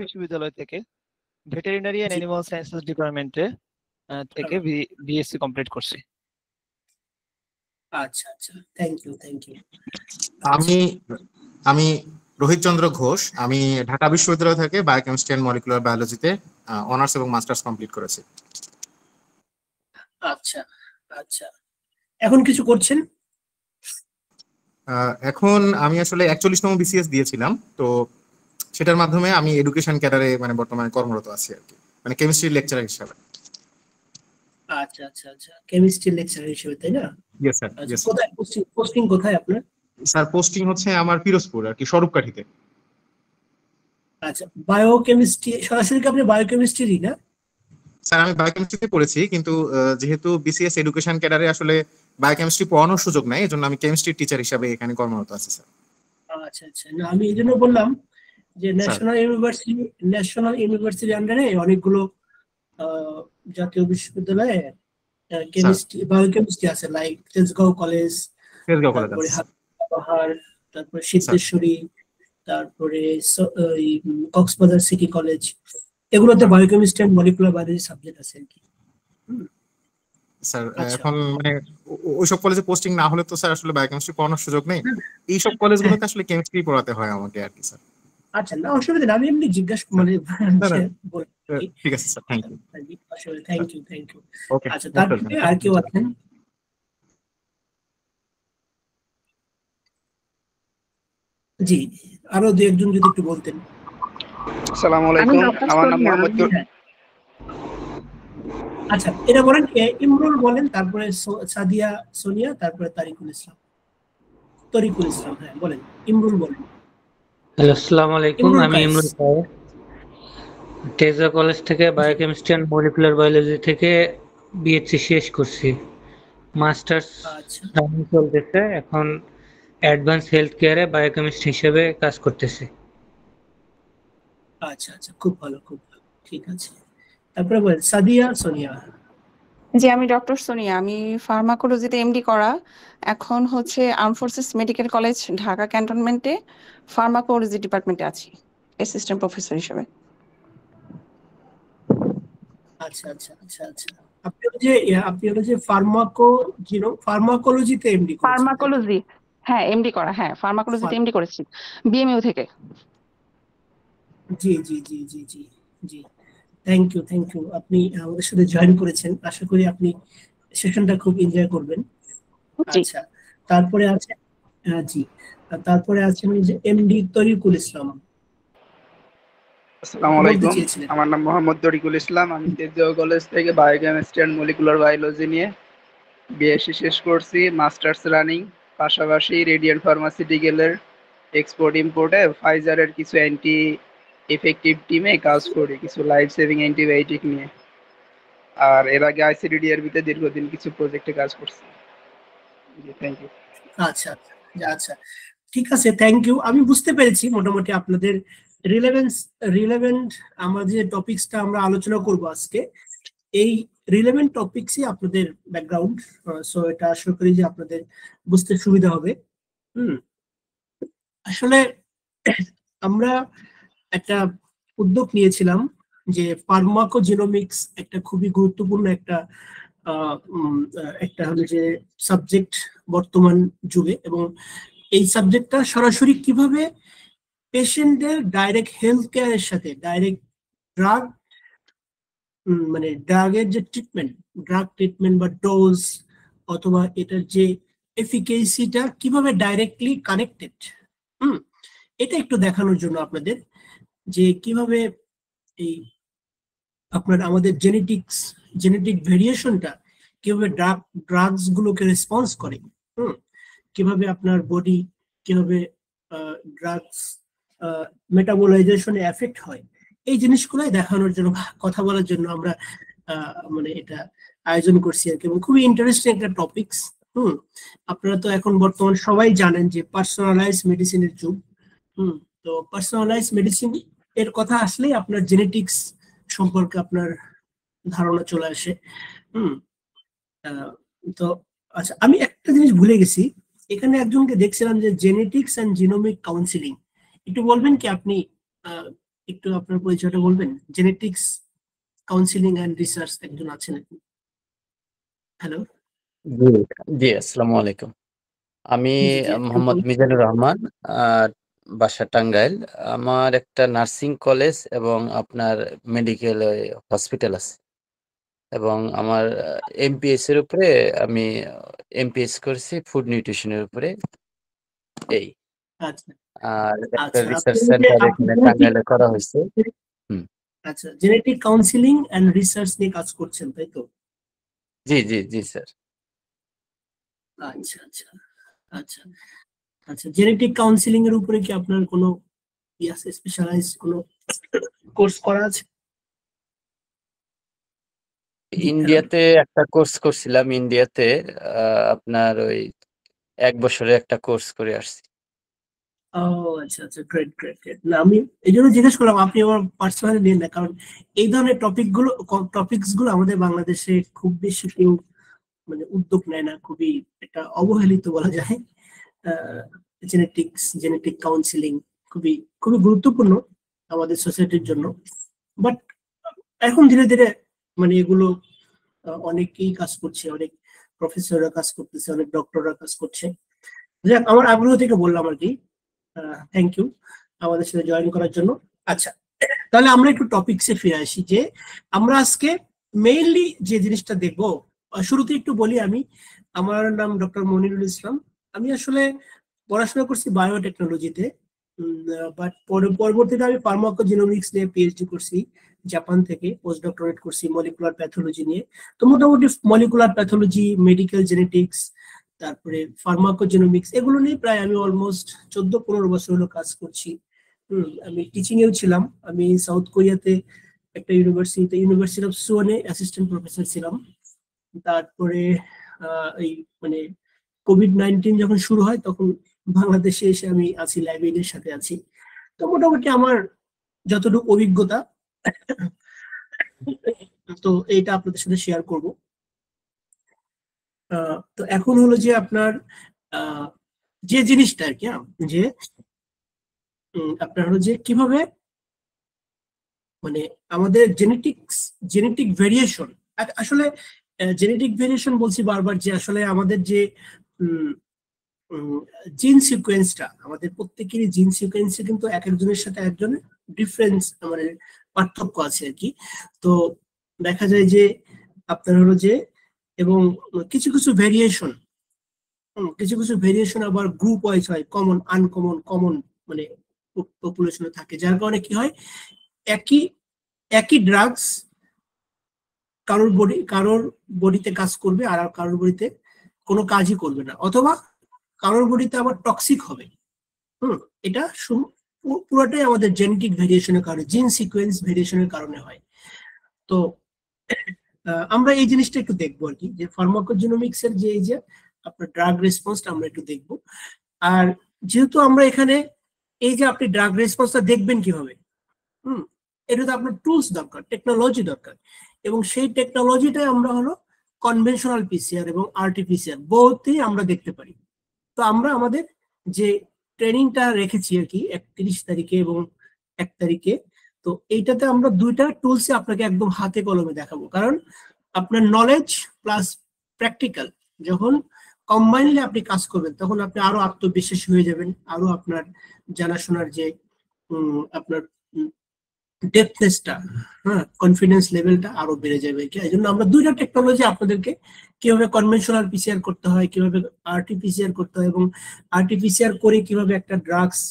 বিশ্ববিদ্যালয় থেকে veterinary and animal sciences ডিপার্টমেন্টে থেকে বিএসসি কমপ্লিট করছি। আচ্ছা আচ্ছা, থ্যাংক ইউ। আমি রোহিত চন্দ্র ঘোষ, আমি ঢাকা বিশ্ববিদ্যালয় থেকে বায়োকেমিস্ট্রি এন্ড মলিকুলার বায়োলজিতে অনার্স এবং মাস্টার্স কমপ্লিট করেছি। আচ্ছা আচ্ছা, এখন কিছু করছেন? এখন আমি আসলে 41তম বিসিএস দিয়েছিলাম, তো সেটার মাধ্যমে আমি এডুকেশন ক্যাডারে মানে বর্তমানে কর্মরত আছি আর কি, মানে কেমিস্ট্রি লেকচারার হিসেবে। আচ্ছা আচ্ছা আচ্ছা, কেমিস্ট্রি লেকচারার হিসেবে, তাই না? Yes sir. কোথায় পোস্টিং কোথায় আপনার? স্যার পোস্টিং হচ্ছে আমার পিরোজপুর আর কি, স্বরূপকাঠিতে। আচ্ছা, বায়োকেমিস্ট্রি সরাসরি কি আপনি বায়োকেমিস্ট্রি না? স্যার আমি বায়োকেমিস্ট্রিতে পড়েছি, কিন্তু যেহেতু বিসিএস এডুকেশন ক্যাডারে আসলে বায়োকেমিস্ট্রি পড়ানোর সুযোগ নাই, এজন্য আমি কেমিস্ট্রি টিচার হিসেবে এখানে কর্মরত আছি স্যার। আচ্ছা আচ্ছা, না আমি এই জন্য বললাম যে ন্যাশনাল ইউনিভার্সিটির আন্ডারে অনেকগুলো জাতীয় বিশ্ববিদ্যালয়ে কেমিস্ট্রি বায়োকেমিস্ট্রি আছে, লাইক তেজগাঁও কলেজ, তারপরে পাহাড়, তারপরে সিদ্ধেশ্বরী, তারপরে কক্সবাজার সিটি কলেজ, এগুলোতে biochemistry and molecular biology subject আছে আর কি। স্যার এখন মানে ওইসব কলেজে পোস্টিং না হলে তো স্যার আসলে বায়োকেমিস্ট্রি পড়ানোর সুযোগ নেই, এইসব কলেজগুলোতে আসলে কেমিস্ট্রি পড়াতে হয় আমাকে আর কি স্যার। আচ্ছা, না অসুবিধা নেই, আমি এমনি জিজ্ঞাসা মানে ঠিক আছে sir, thank you. Thank you. আচ্ছা, তারপরে আর কেউ আছেন? জি, আরো দু একজন যদি একটু বলতেন। আসসালামু আলাইকুম, আমার নাম মোহাম্মদ। আচ্ছা, এটা বলেন, ইমরুল বলেন, তারপরে সাদিয়া সোনিয়া, তারপরে তরিকুল ইসলাম। হ্যাঁ বলেন, ইমরুল বলেন। হ্যালো, আসসালামু আলাইকুম, আমি ইমরুল সাহেব, তেজগাঁও কলেজ থেকে বায়োকেমিস্ট্রি এন্ড মলিকুলার বায়োলজি থেকে বিএসসি শেষ করছি, মাস্টার্স রানিং চলতেছে, এখন অ্যাডভান্স হেলথ কেয়ারে বায়োকেমিস্ট হিসেবে কাজ করতেছি। আচ্ছা আচ্ছা, খুব ভালো, ঠিক আছে। তারপরে বলেন সাদিয়া সোনিয়া। জি, আমি ডক্টর সোনিয়া, আমি ফার্মাকোলজিতে এমডি করা, এখন হচ্ছে arm forces medical college Dhaka ক্যান্টনমেন্টে ফার্মাকোলজি ডিপার্টমেন্টে আছি অ্যাসিস্ট্যান্ট প্রফেসর হিসেবে। আচ্ছা আচ্ছা আচ্ছা আচ্ছা, আপনি যে ফার্মাকোলজিতে এমডি করেছেন? ফার্মাকোলজি, হ্যাঁ এমডি করা, হ্যাঁ ফার্মাকোলজিতে এমডি করেছি বিএমইউ থেকে। জি জি জি জি জি জি, থ্যাংক ইউ। আপনি আমাদের সাথে জয়েন করেছেন, আশা করি আপনি সেশনটা খুব এনজয় করবেন। আচ্ছা, তারপরে আছে জি, তারপরে আছেন যে এমডি তরিকুল ইসলাম। আসসালামু আলাইকুম, আমার নাম মোহাম্মদ তরিকুল ইসলাম, আমি তেজগাঁও কলেজ থেকে বায়োকেমিস্ট্রি এন্ড মলিকুলার বায়োলজি নিয়ে বিএসসি শেষ করছি, মাস্টার্স রানিং, পাশাপাশি রেডিয়েন্ট ফার্মাসিউটিক্যালের এক্সপোর্ট ইম্পোর্টে ফাইজারের কিছু অ্যান্টি এফেক্টিভ টিমে কাজ করি, কিছু লাইফ সেভিং অ্যান্টিবায়োটিক নিয়ে। আর এর আগে আইসিডিডিআরবিতে দীর্ঘদিন কিছু প্রজেক্টে কাজ করছি। জি, থ্যাংক ইউ। আচ্ছা আচ্ছা, ঠিক আছে, থ্যাংক ইউ। আমি বুঝতে পেরেছি মোটামুটি আপনাদের রিলেভেন্ট আমার যে টপিকসটা আমরা আলোচনা করব আজকে, এই রিলেভেন্ট টপিকসই আপনাদের ব্যাকগ্রাউন্ড, সো এটা আশা করি যে আপনাদের বুঝতে সুবিধা হবে। আসলে আমরা একটা উদ্যোগ নিয়েছিলাম যে ফার্মাকোজিনোমিক্স একটা খুবই গুরুত্বপূর্ণ একটা হলো যে সাবজেক্ট বর্তমান যুগে, এবং এই সাবজেক্টটা সরাসরি কিভাবে পেশেন্টদের ডাইরেক্ট হেলথ কেয়ারের সাথে ডাইরেক্ট ড্রাগের যে ড্রাগ ট্রিটমেন্ট বা ডোজ অথবা এটার যে এফিকেসিটা কিভাবে ডাইরেক্টলি কানেক্টেড, এটা একটু দেখানোর জন্য আপনাদের যে কিভাবে এই আমাদের জেনেটিক ভেরিয়েশনটা কিভাবে ড্রাগস গুলোকে রেসপন্স করে, কিভাবে আপনার বডি কিভাবে ড্রাগস মেটাবোলাইজেশনে এফেক্ট হয়, এই জিনিসগুলোই দেখানোর জন্য, কথা বলার জন্য আমরা এটা আয়োজন করছি আর কি, এবং খুবই ইন্টারেস্টিং একটা টপিকস। আপনারা তো এখন বর্তমান সবাই জানেন যে পার্সোনালাইজ মেডিসিনের যুগ। তো পার্সোনালাইজ মেডিসিন এর কথা আসলেই আপনার জেনেটিক্স সম্পর্কে আপনার ধারণা চলে আসে। তো আচ্ছা, আমি একটা জিনিস ভুলে গেছি, এখানে একজনকে দেখছিলাম যে জেনেটিক্স এন্ড জিনোমিক কাউন্সিলিং, একটু বলবেন কি আপনি একটু আপনার পরিচয়টা বলবেন? জেনেটিক্স কাউন্সিলিং এন্ড রিসার্চ একজন আছেন আপনি। হ্যালো। জি জি, আসসালামু আলাইকুম। আমি জি জি মোহাম্মদ মিজানুর রহমান, বাসা টাঙ্গাইল। আমার একটা নার্সিং কলেজ এবং আপনার মেডিকেল হসপিটাল আছে, এবং আমার এমপিএস এর উপরে আমি এমপিএস করছি ফুড নিউট্রিশনের উপরে। এই আচ্ছা আর একটা আচ্ছা রিসার্চ আপনি সেন্টার এখানে টাঙ্গাইলে করা হয়েছে। হুম, আচ্ছা জেনেটিক কাউন্সিলিং এন্ড রিসার্চ নিয়ে কাজ করছেন তাই তো? জি জি জি স্যার। আচ্ছা আচ্ছা আচ্ছা আচ্ছা জেনেটিক কাউন্সিলিং এর উপরে কি আপনার কোনো স্পেশালাইজ কোনো কোর্স করা আছে? ইন্ডিয়াতে একটা কোর্স করছিলাম, ইন্ডিয়াতে আপনার ওই 1 বছরের একটা কোর্স করে আসছি। ও আচ্ছা আচ্ছা গ্রেট গ্রেট গ্রেট। না আমি এই জন্য জিজ্ঞেস করলাম, আপনি আমার পার্সোনালি নিন না, কারণ এই ধরনের টপিকস গুলো আমাদের বাংলাদেশে খুব বেশি কেউ মানে উদ্যোগ নেয় না, খুবই একটা অবহেলিত বলা যায়। জেনেটিক কাউন্সিলিং খুবই খুবই গুরুত্বপূর্ণ আমাদের সোসাইটির জন্য, বাট এখন ধীরে ধীরে মানে এগুলো অনেকেই কাজ করছে, অনেক প্রফেসররা কাজ করতেছে, অনেক ডক্টররা কাজ করছে। যাক, আমার আগ্রহ থেকে বললাম আর কি। থ্যাংক ইউ আমাদের সাথে জয়েন করার জন্য। আচ্ছা, তাহলে আমরা একটু টপিকসে ফিরে আসি, যে আমরা আজকে মেইনলি যে জিনিসটা দেখবো। শুরুতে একটু বলি, আমার নাম ডক্টর মনিরুল ইসলাম। আমি আসলে পড়াশোনা করছি বায়োটেকনোলজিতে, বাট পরবর্তীতে আমি ফার্মাকোজেনোমিক্স নিয়ে পিএইচডি করছি জাপান থেকে, পোস্ট ডক্টরেট করছি মলিকুলার প্যাথোলজি নিয়ে। তো মোটামুটি মলিকুলার প্যাথোলজি, মেডিকেল জেনেটিক্স, তারপরে ফার্মাকোজেনোমিক্স, এগুলো নিয়ে প্রায় আমি অলমোস্ট 14-15 বছর হলো কাজ করছি। আমি টিচিং এও ছিলাম। আমি সাউথ কোরিয়াতে একটা ইউনিভার্সিটি অফ সুওনে অ্যাসিস্ট্যান্ট প্রফেসর ছিলাম। তারপরে এই মানে কোভিড-19 যখন শুরু হয় তখন বাংলাদেশে এসে আমি আছি, লাইব্রেরির সাথে আছি। তো মোটামুটি আমার যতটুকু অভিজ্ঞতা তো এইটা আপনাদের সাথে শেয়ার করব। তো এখন হলো যে আপনার যে জিনিসটা আর কি, যে আপনার হলো যে কিভাবে মানে আমাদের জেনেটিক ভেরিয়েশন, আসলে জেনেটিক ভেরিয়েশন বলছি বারবার, যে আসলে আমাদের যে জিন সিকোয়েন্সটা, আমাদের প্রত্যেকেরই জিন সিকোয়েন্সে কিন্তু এক একজনের সাথে একজনের ডিফারেন্স, মানে পার্থক্য আছে আর কি। তো দেখা যায় যে আপনার হলো যে, এবং কিছু কিছু ভেরিয়েশন আবার গ্রুপ ওয়াইজ হয়, কমন আনকমন, কমন মানে পপুলেশনে থাকে, যার কারণে কি হয়, একই ড্রাগস কারোর বডিতে কাজ করবে আর কারোর বডিতে কোনো কাজই করবে না, অথবা কারোর বডিতে আবার টক্সিক হবে। এটা পুরোটাই আমাদের জেনেটিক ভেরিয়েশনের কারণে, জিন সিকোয়েন্স ভেরিয়েশনের কারণে হয়। তো আমরা এই জিনিসটা একটু দেখবো আর কি, যে ফার্মাকোজেনোমিক্স এর যে এই যে আপনার ড্রাগ রেসপন্সটা আমরা একটু দেখবো। আর যেহেতু আমরা এখানে এই যে আপনি ড্রাগ রেসপন্সটা দেখবেন কিভাবে, এটা তো আপনার টুলস দরকার, টেকনোলজি দরকার, এবং সেই টেকনোলজিটাই আমরা হলো কনভেনশনাল পিসিআর এবং আরটিপিসিআর বোথই আমরা দেখতে পারি। তো আমরা আমাদের যে ট্রেনিংটা রেখেছি আর কি 31 তারিখে এবং 1 তারিখে, তো এইটাতে আমরা দুইটা টুলসে আপনাকে একদম হাতে কলমে দেখাবো, কারণ আপনার নলেজ প্লাস প্র্যাকটিক্যাল যখন কম্বাইনলি আপনি কাজ করবেন তখন আপনি আরো আত্মবিশ্বাসী হয়ে যাবেন, আরো আপনার জানাশোনার যে আপনার ডেপথনেসটা, কনফিডেন্স লেভেলটা আরো বেড়ে যাবে। এই জন্য আমরা দুইটা টেকনোলজি আপনাদেরকে, কিভাবে কনভেনশনাল পিসিআর করতে হয়, কিভাবে আরটিপিসিআর করতে হয়, এবং আরটিপিসিআর করে কিভাবে একটা ড্রাগস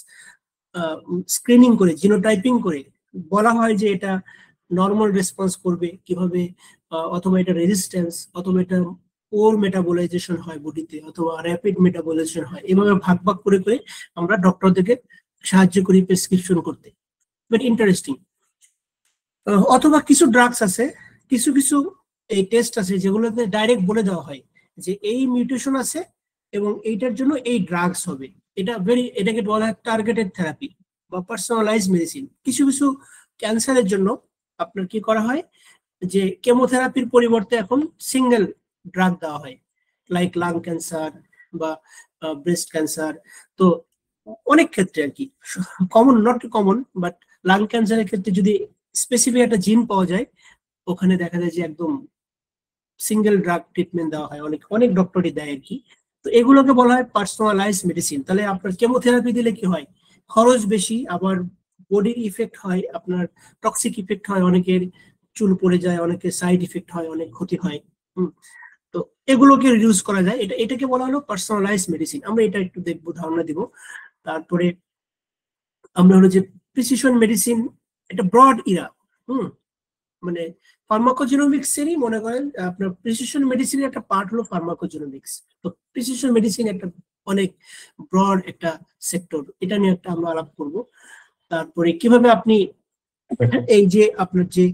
স্ক্রিনিং করে, জিনোটাইপিং করে বলা হয় যে এটা নর্মাল রেসপন্স করবে কিভাবে, অথবা এটা রেজিস্ট্যান্স, অথবা এটা ওর মেটাবোলাইজেশন হয় বডিতে, অথবা র্যাপিড মেটাবোলাইজেশন হয়, এভাবে ভাগ ভাগ করে করে আমরা ডক্টরদেরকে সাহায্য করি প্রেসক্রিপশন করতে। But interesting. অথবা কিছু ড্রাগস আছে, কিছু এই টেস্ট আছে যেগুলোতে ডাইরেক্ট বলে দেওয়া হয় যে এই মিউটেশন আছে এবং এইটার জন্য এই ড্রাগস হবে। এটাকে বলা হয় টার্গেটেড থেরাপি বা পার্সোনালাইজ মেডিসিন। কিছু ক্যান্সারের জন্য আপনার কি করা হয়, যে কেমোথেরাপির পরিবর্তে এখন সিঙ্গেল ড্রাগ দেওয়া হয়, লাইক লাং ক্যান্সার বা ব্রেস্ট ক্যান্সার। তো অনেক ক্ষেত্রে আর কি, common not common but lung ক্যান্সারের ক্ষেত্রে যদি স্পেসিফিক একটা জিন পাওয়া যায়, ওখানে দেখা যায় যে একদম সিঙ্গেল ড্রাগ ট্রিটমেন্ট দেওয়া হয়, অনেক অনেক ডক্টরই দেয় আর কি। তো এগুলোকে বলা হয় পার্সোনালাইজ মেডিসিন। তাহলে আপনার কেমোথেরাপি দিলে কি হয়, খরচ বেশি, আবার বডির ইফেক্ট হয়, আপনার টক্সিক ইফেক্ট হয়, অনেকের চুল পড়ে যায়, অনেকের সাইড ইফেক্ট হয়, অনেক ক্ষতি হয়। তো এগুলোকে রিডিউস করা যায়, এটাকে বলা হলো পার্সোনালাইজ মেডিসিন। আমরা এটা একটু দেখবো, ধারণা দিব। তারপরে আমরা হলো যে প্রিসিশন মেডিসিন, এটা ব্রড ইরা, মানে ফার্মাকোজেনোমিক্স এরই মনে করেন আপনার প্রিসিশন মেডিসিনের একটা পার্ট হলো ফার্মাকোজেনোমিক্স। তো প্রিসিশন মেডিসিন একটা অনেক ব্রড একটা সেক্টর, এটা নিয়ে একটা আমরা আলাপ করব। তারপরে কিভাবে আপনি এই যে আপনার যে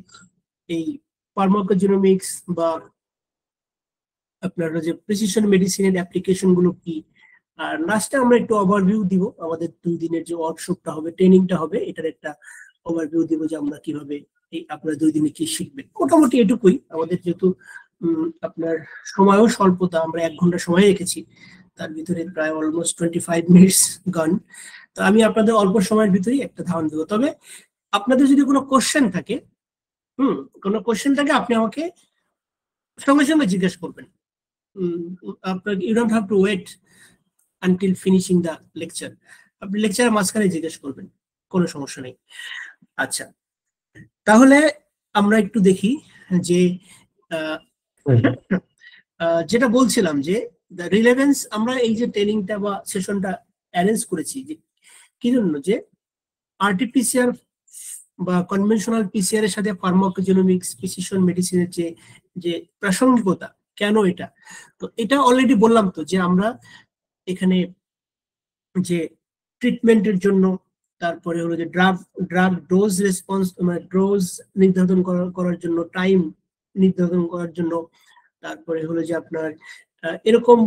এই ফার্মাকোজেনোমিক্স বা আপনার যে প্রিসিশন মেডিসিনের অ্যাপ্লিকেশন গুলো কি, আর লাস্টে আমরা একটু ওভারভিউ দিব, আমাদের 2 দিনের যে ওয়ার্কশপটা হবে, ট্রেনিংটা হবে, এটার একটা ওভারভিউ দিব যে আমরা কিভাবে এই আপনারা 2 দিনে কি শিখবেন। মোটামুটি এটুকুই আমাদের, যেহেতু আপনার সময়ও স্বল্পতা, আমরা 1 ঘন্টা সময় রেখেছি, তার ভিতরে প্রায় অলমোস্ট 25 মিনিটস গান। তো আমি আপনাদের অল্প সময়ের ভিতরেই একটা ধারণা দেবো। তবে আপনাদের যদি কোনো কোশ্চেন থাকে, কোনো কোশ্চেন থাকে, আপনি আমাকে সঙ্গে সঙ্গে জিজ্ঞেস করবেন। আপনার you don't have to wait until finishing the lecture, আপনি লেকচারের মাঝখানে জিজ্ঞেস করবেন, কোনো সমস্যা নেই। আচ্ছা, তাহলে আমরা একটু দেখি যে যেটা বলছিলাম যে দ্য রিলেভেন্স, আমরা এই যে ট্রেনিংটা বা সেশনটা অ্যারেঞ্জ করেছি যে কি জন্য, যে আরটিপিসিআর বা কনভেনশনাল পিসিআর এর সাথে ফার্মাকোজেনোমিক্স, প্রিসিশন মেডিসিনের যে প্রাসঙ্গিকতা, কেন এটা। তো এটা অলরেডি বললাম তো, যে আমরা এখানে যে ট্রিটমেন্টের জন্য, তারপরে হলো যে ড্রাগ ডোজ রেসপন্স, মানে ডোজ নির্ধারণ করার জন্য, টাইম নির্ধারণ করার জন্য, তারপরে হলো যে আপনার এরকম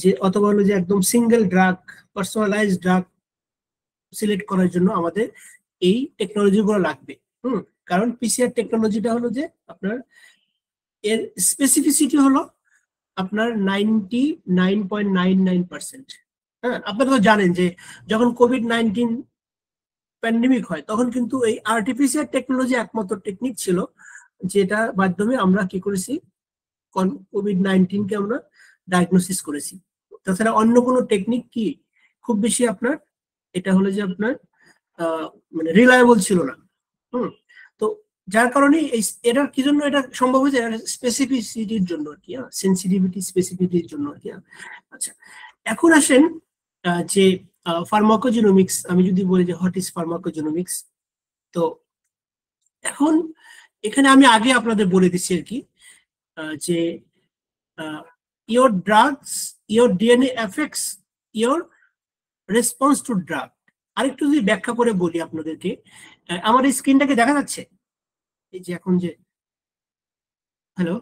যে, অথবা হলো যে একদম single drug, personalised drug select করার জন্য আমাদের এই টেকনোলজি গুলো লাগবে। কারণ পিসিআর টেকনোলজিটা হলো যে আপনার এর স্পেসিফিসিটি হলো আপনার 99.99%। হ্যাঁ, আপনারা তো জানেন যে যখন কোভিড-19 প্যান্ডেমিক হয়, তখন কিন্তু এই আরটিপিসিআর টেকনোলজি একমাত্র টেকনিক ছিল, যেটা মাধ্যমে আমরা কি করেছি, কোভিড-19 কে আমরা ডায়াগনোসিস করেছি। তাছাড়া অন্য কোনো টেকনিক কি খুব বেশি আপনার, এটা হলো যে আপনার মানে রিলায়েবল ছিল না। তো যার কারণে এটার কি জন্য এটা সম্ভব হয়েছে, স্পেসিফিসিটির জন্য আর কি, সেন্সিটিভিটি স্পেসিফিটির জন্য আর কি। আচ্ছা, এখন আসেন যে ফার্মাকোজেনোমিক্স, আমি যদি বলি যে হোয়াট ইজ ফার্মাকোজেনোমিক্স, তো এখন এখানে আমি আগে আপনাদের বলে দিচ্ছি আর কি, যে your drugs, your DNA affects your response to drug। আরেকটু যদি ব্যাখ্যা করে বলি আপনাদেরকে, আমার এই স্ক্রিনটাকে দেখা যাচ্ছে, এই যে এখন যে, হ্যালো,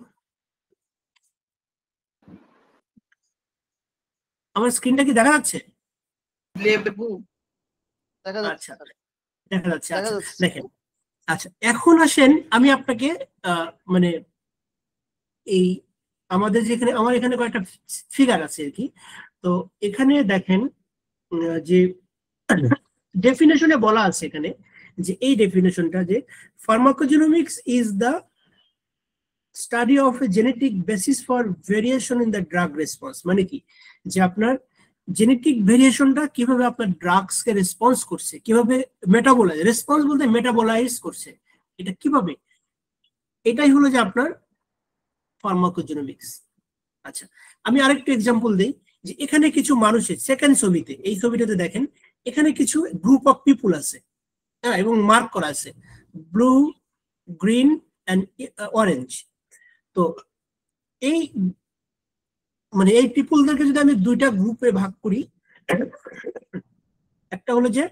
আমার স্ক্রিনটা কি দেখা যাচ্ছে? আচ্ছা, দেখা যাচ্ছে। আচ্ছা, দেখেন, আচ্ছা, এখন আসেন আমি আপনাকে মানে এই আমাদের যেখানে, আমার এখানে কয়েকটা ফিগার আছে আর কি। তো এখানে দেখেন যে ডেফিনেশনে বলা আছে এখানে, যে এই ডেফিনেশনটা, যে pharmacogenomics is the study of a genetic basis for variation in the drug response. মানে কি, যে আপনার জেনেটিক ভেরিয়েশনটা কিভাবে আপনার ড্রাগস কে রেসপন্স করছে, কিভাবে মেটাবোলাইজ, রেসপন্স বলতে মেটাবোলাইজ করছে, এটা কিভাবে, এটাই হলো যে আপনার ফার্মাকোজেনোমিক্স। আচ্ছা, আমি আরেকটু এক্সাম্পল দিই, যে এখানে কিছু মানুষের, সেকেন্ড ছবিতে, এই ছবিটাতে দেখেন এখানে কিছু গ্রুপ অফ পিপুল আছে, হ্যাঁ, এবং মার্ক করা আছে ব্লু, গ্রিন এন্ড অরেঞ্জ। তো এই মানে এই পিপুলদেরকে যদি আমি 2টা গ্রুপে ভাগ করি, একটা হলো যে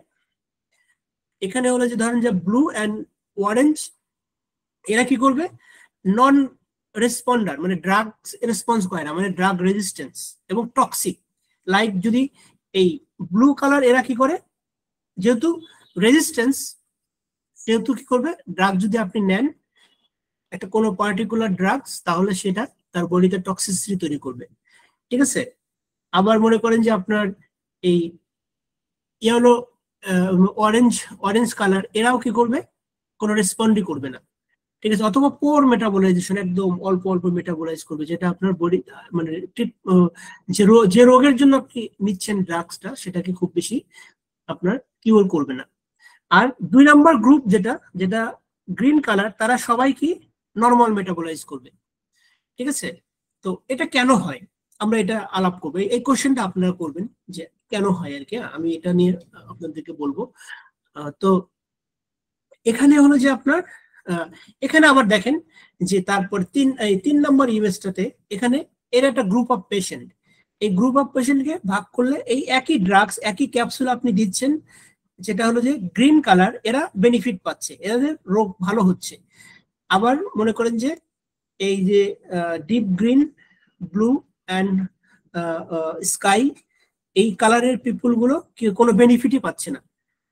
এখানে হলো যে ধরেন যে ব্লু এন্ড অরেঞ্জ, এরা কি করবে, নন রেসপন্ডার, মানে ড্রাগ রেসপন্স করে না, মানে ড্রাগ রেজিস্ট্যান্স এবং টক্সিক। লাইক যদি এই ব্লু কালার, এরা কি করে, যেহেতু রেজিস্ট্যান্স, সেহেতু কি করবে, ড্রাগ যদি আপনি নেন একটা কোনো পার্টিকুলার ড্রাগস, তাহলে সেটা তার বডিতে টক্সিসিটি তৈরি করবে, ঠিক আছে। আবার মনে করেন যে আপনার এই ইয়েলো অরেঞ্জ অরেঞ্জ কালার, এরাও কি করবে, কোনো রেসপন্ডই করবে না, ঠিক আছে। অথবা পোর মেটাবলাইজেশন, একদম অল্প অল্প মেটাবলাইজ করবে, যেটা আপনার বডি মানে যে রোগের জন্য আপনি নিচ্ছেন ড্রাগসটা সেটাকে খুব বেশি আপনার কিওর করবে না। আর 2 নাম্বার গ্রুপ যেটা যেটা গ্রিন কালার, তারা সবাই কি নর্মাল মেটাবলাইজ করবে, ঠিক আছে। তো এটা কেন হয় আমরা এটা আলাপ করবো, এই কোশ্চেনটা আপনারা করবেন যে কেন হয় আর কি, আমি এটা নিয়ে আপনাদেরকে বলবো। তো এখানে হলো যে আপনার এখানে আবার দেখেন যে তারপর 3 নম্বর ইউএসটাতে এখানে এর একটা গ্রুপ অফ পেশেন্ট, এই গ্রুপ অফ পেশেন্টকে ভাগ করলে এই একই ড্রাগস একই ক্যাপসুল আপনি দিচ্ছেন, যেটা হলো যে গ্রিন কালার, এরা বেনিফিট পাচ্ছে, এদের রোগ ভালো হচ্ছে। আবার মনে করেন যে এই যে deep green, blue and sky, এই কালারের পিপুল গুলো কোনো বেনিফিটই পাচ্ছে না।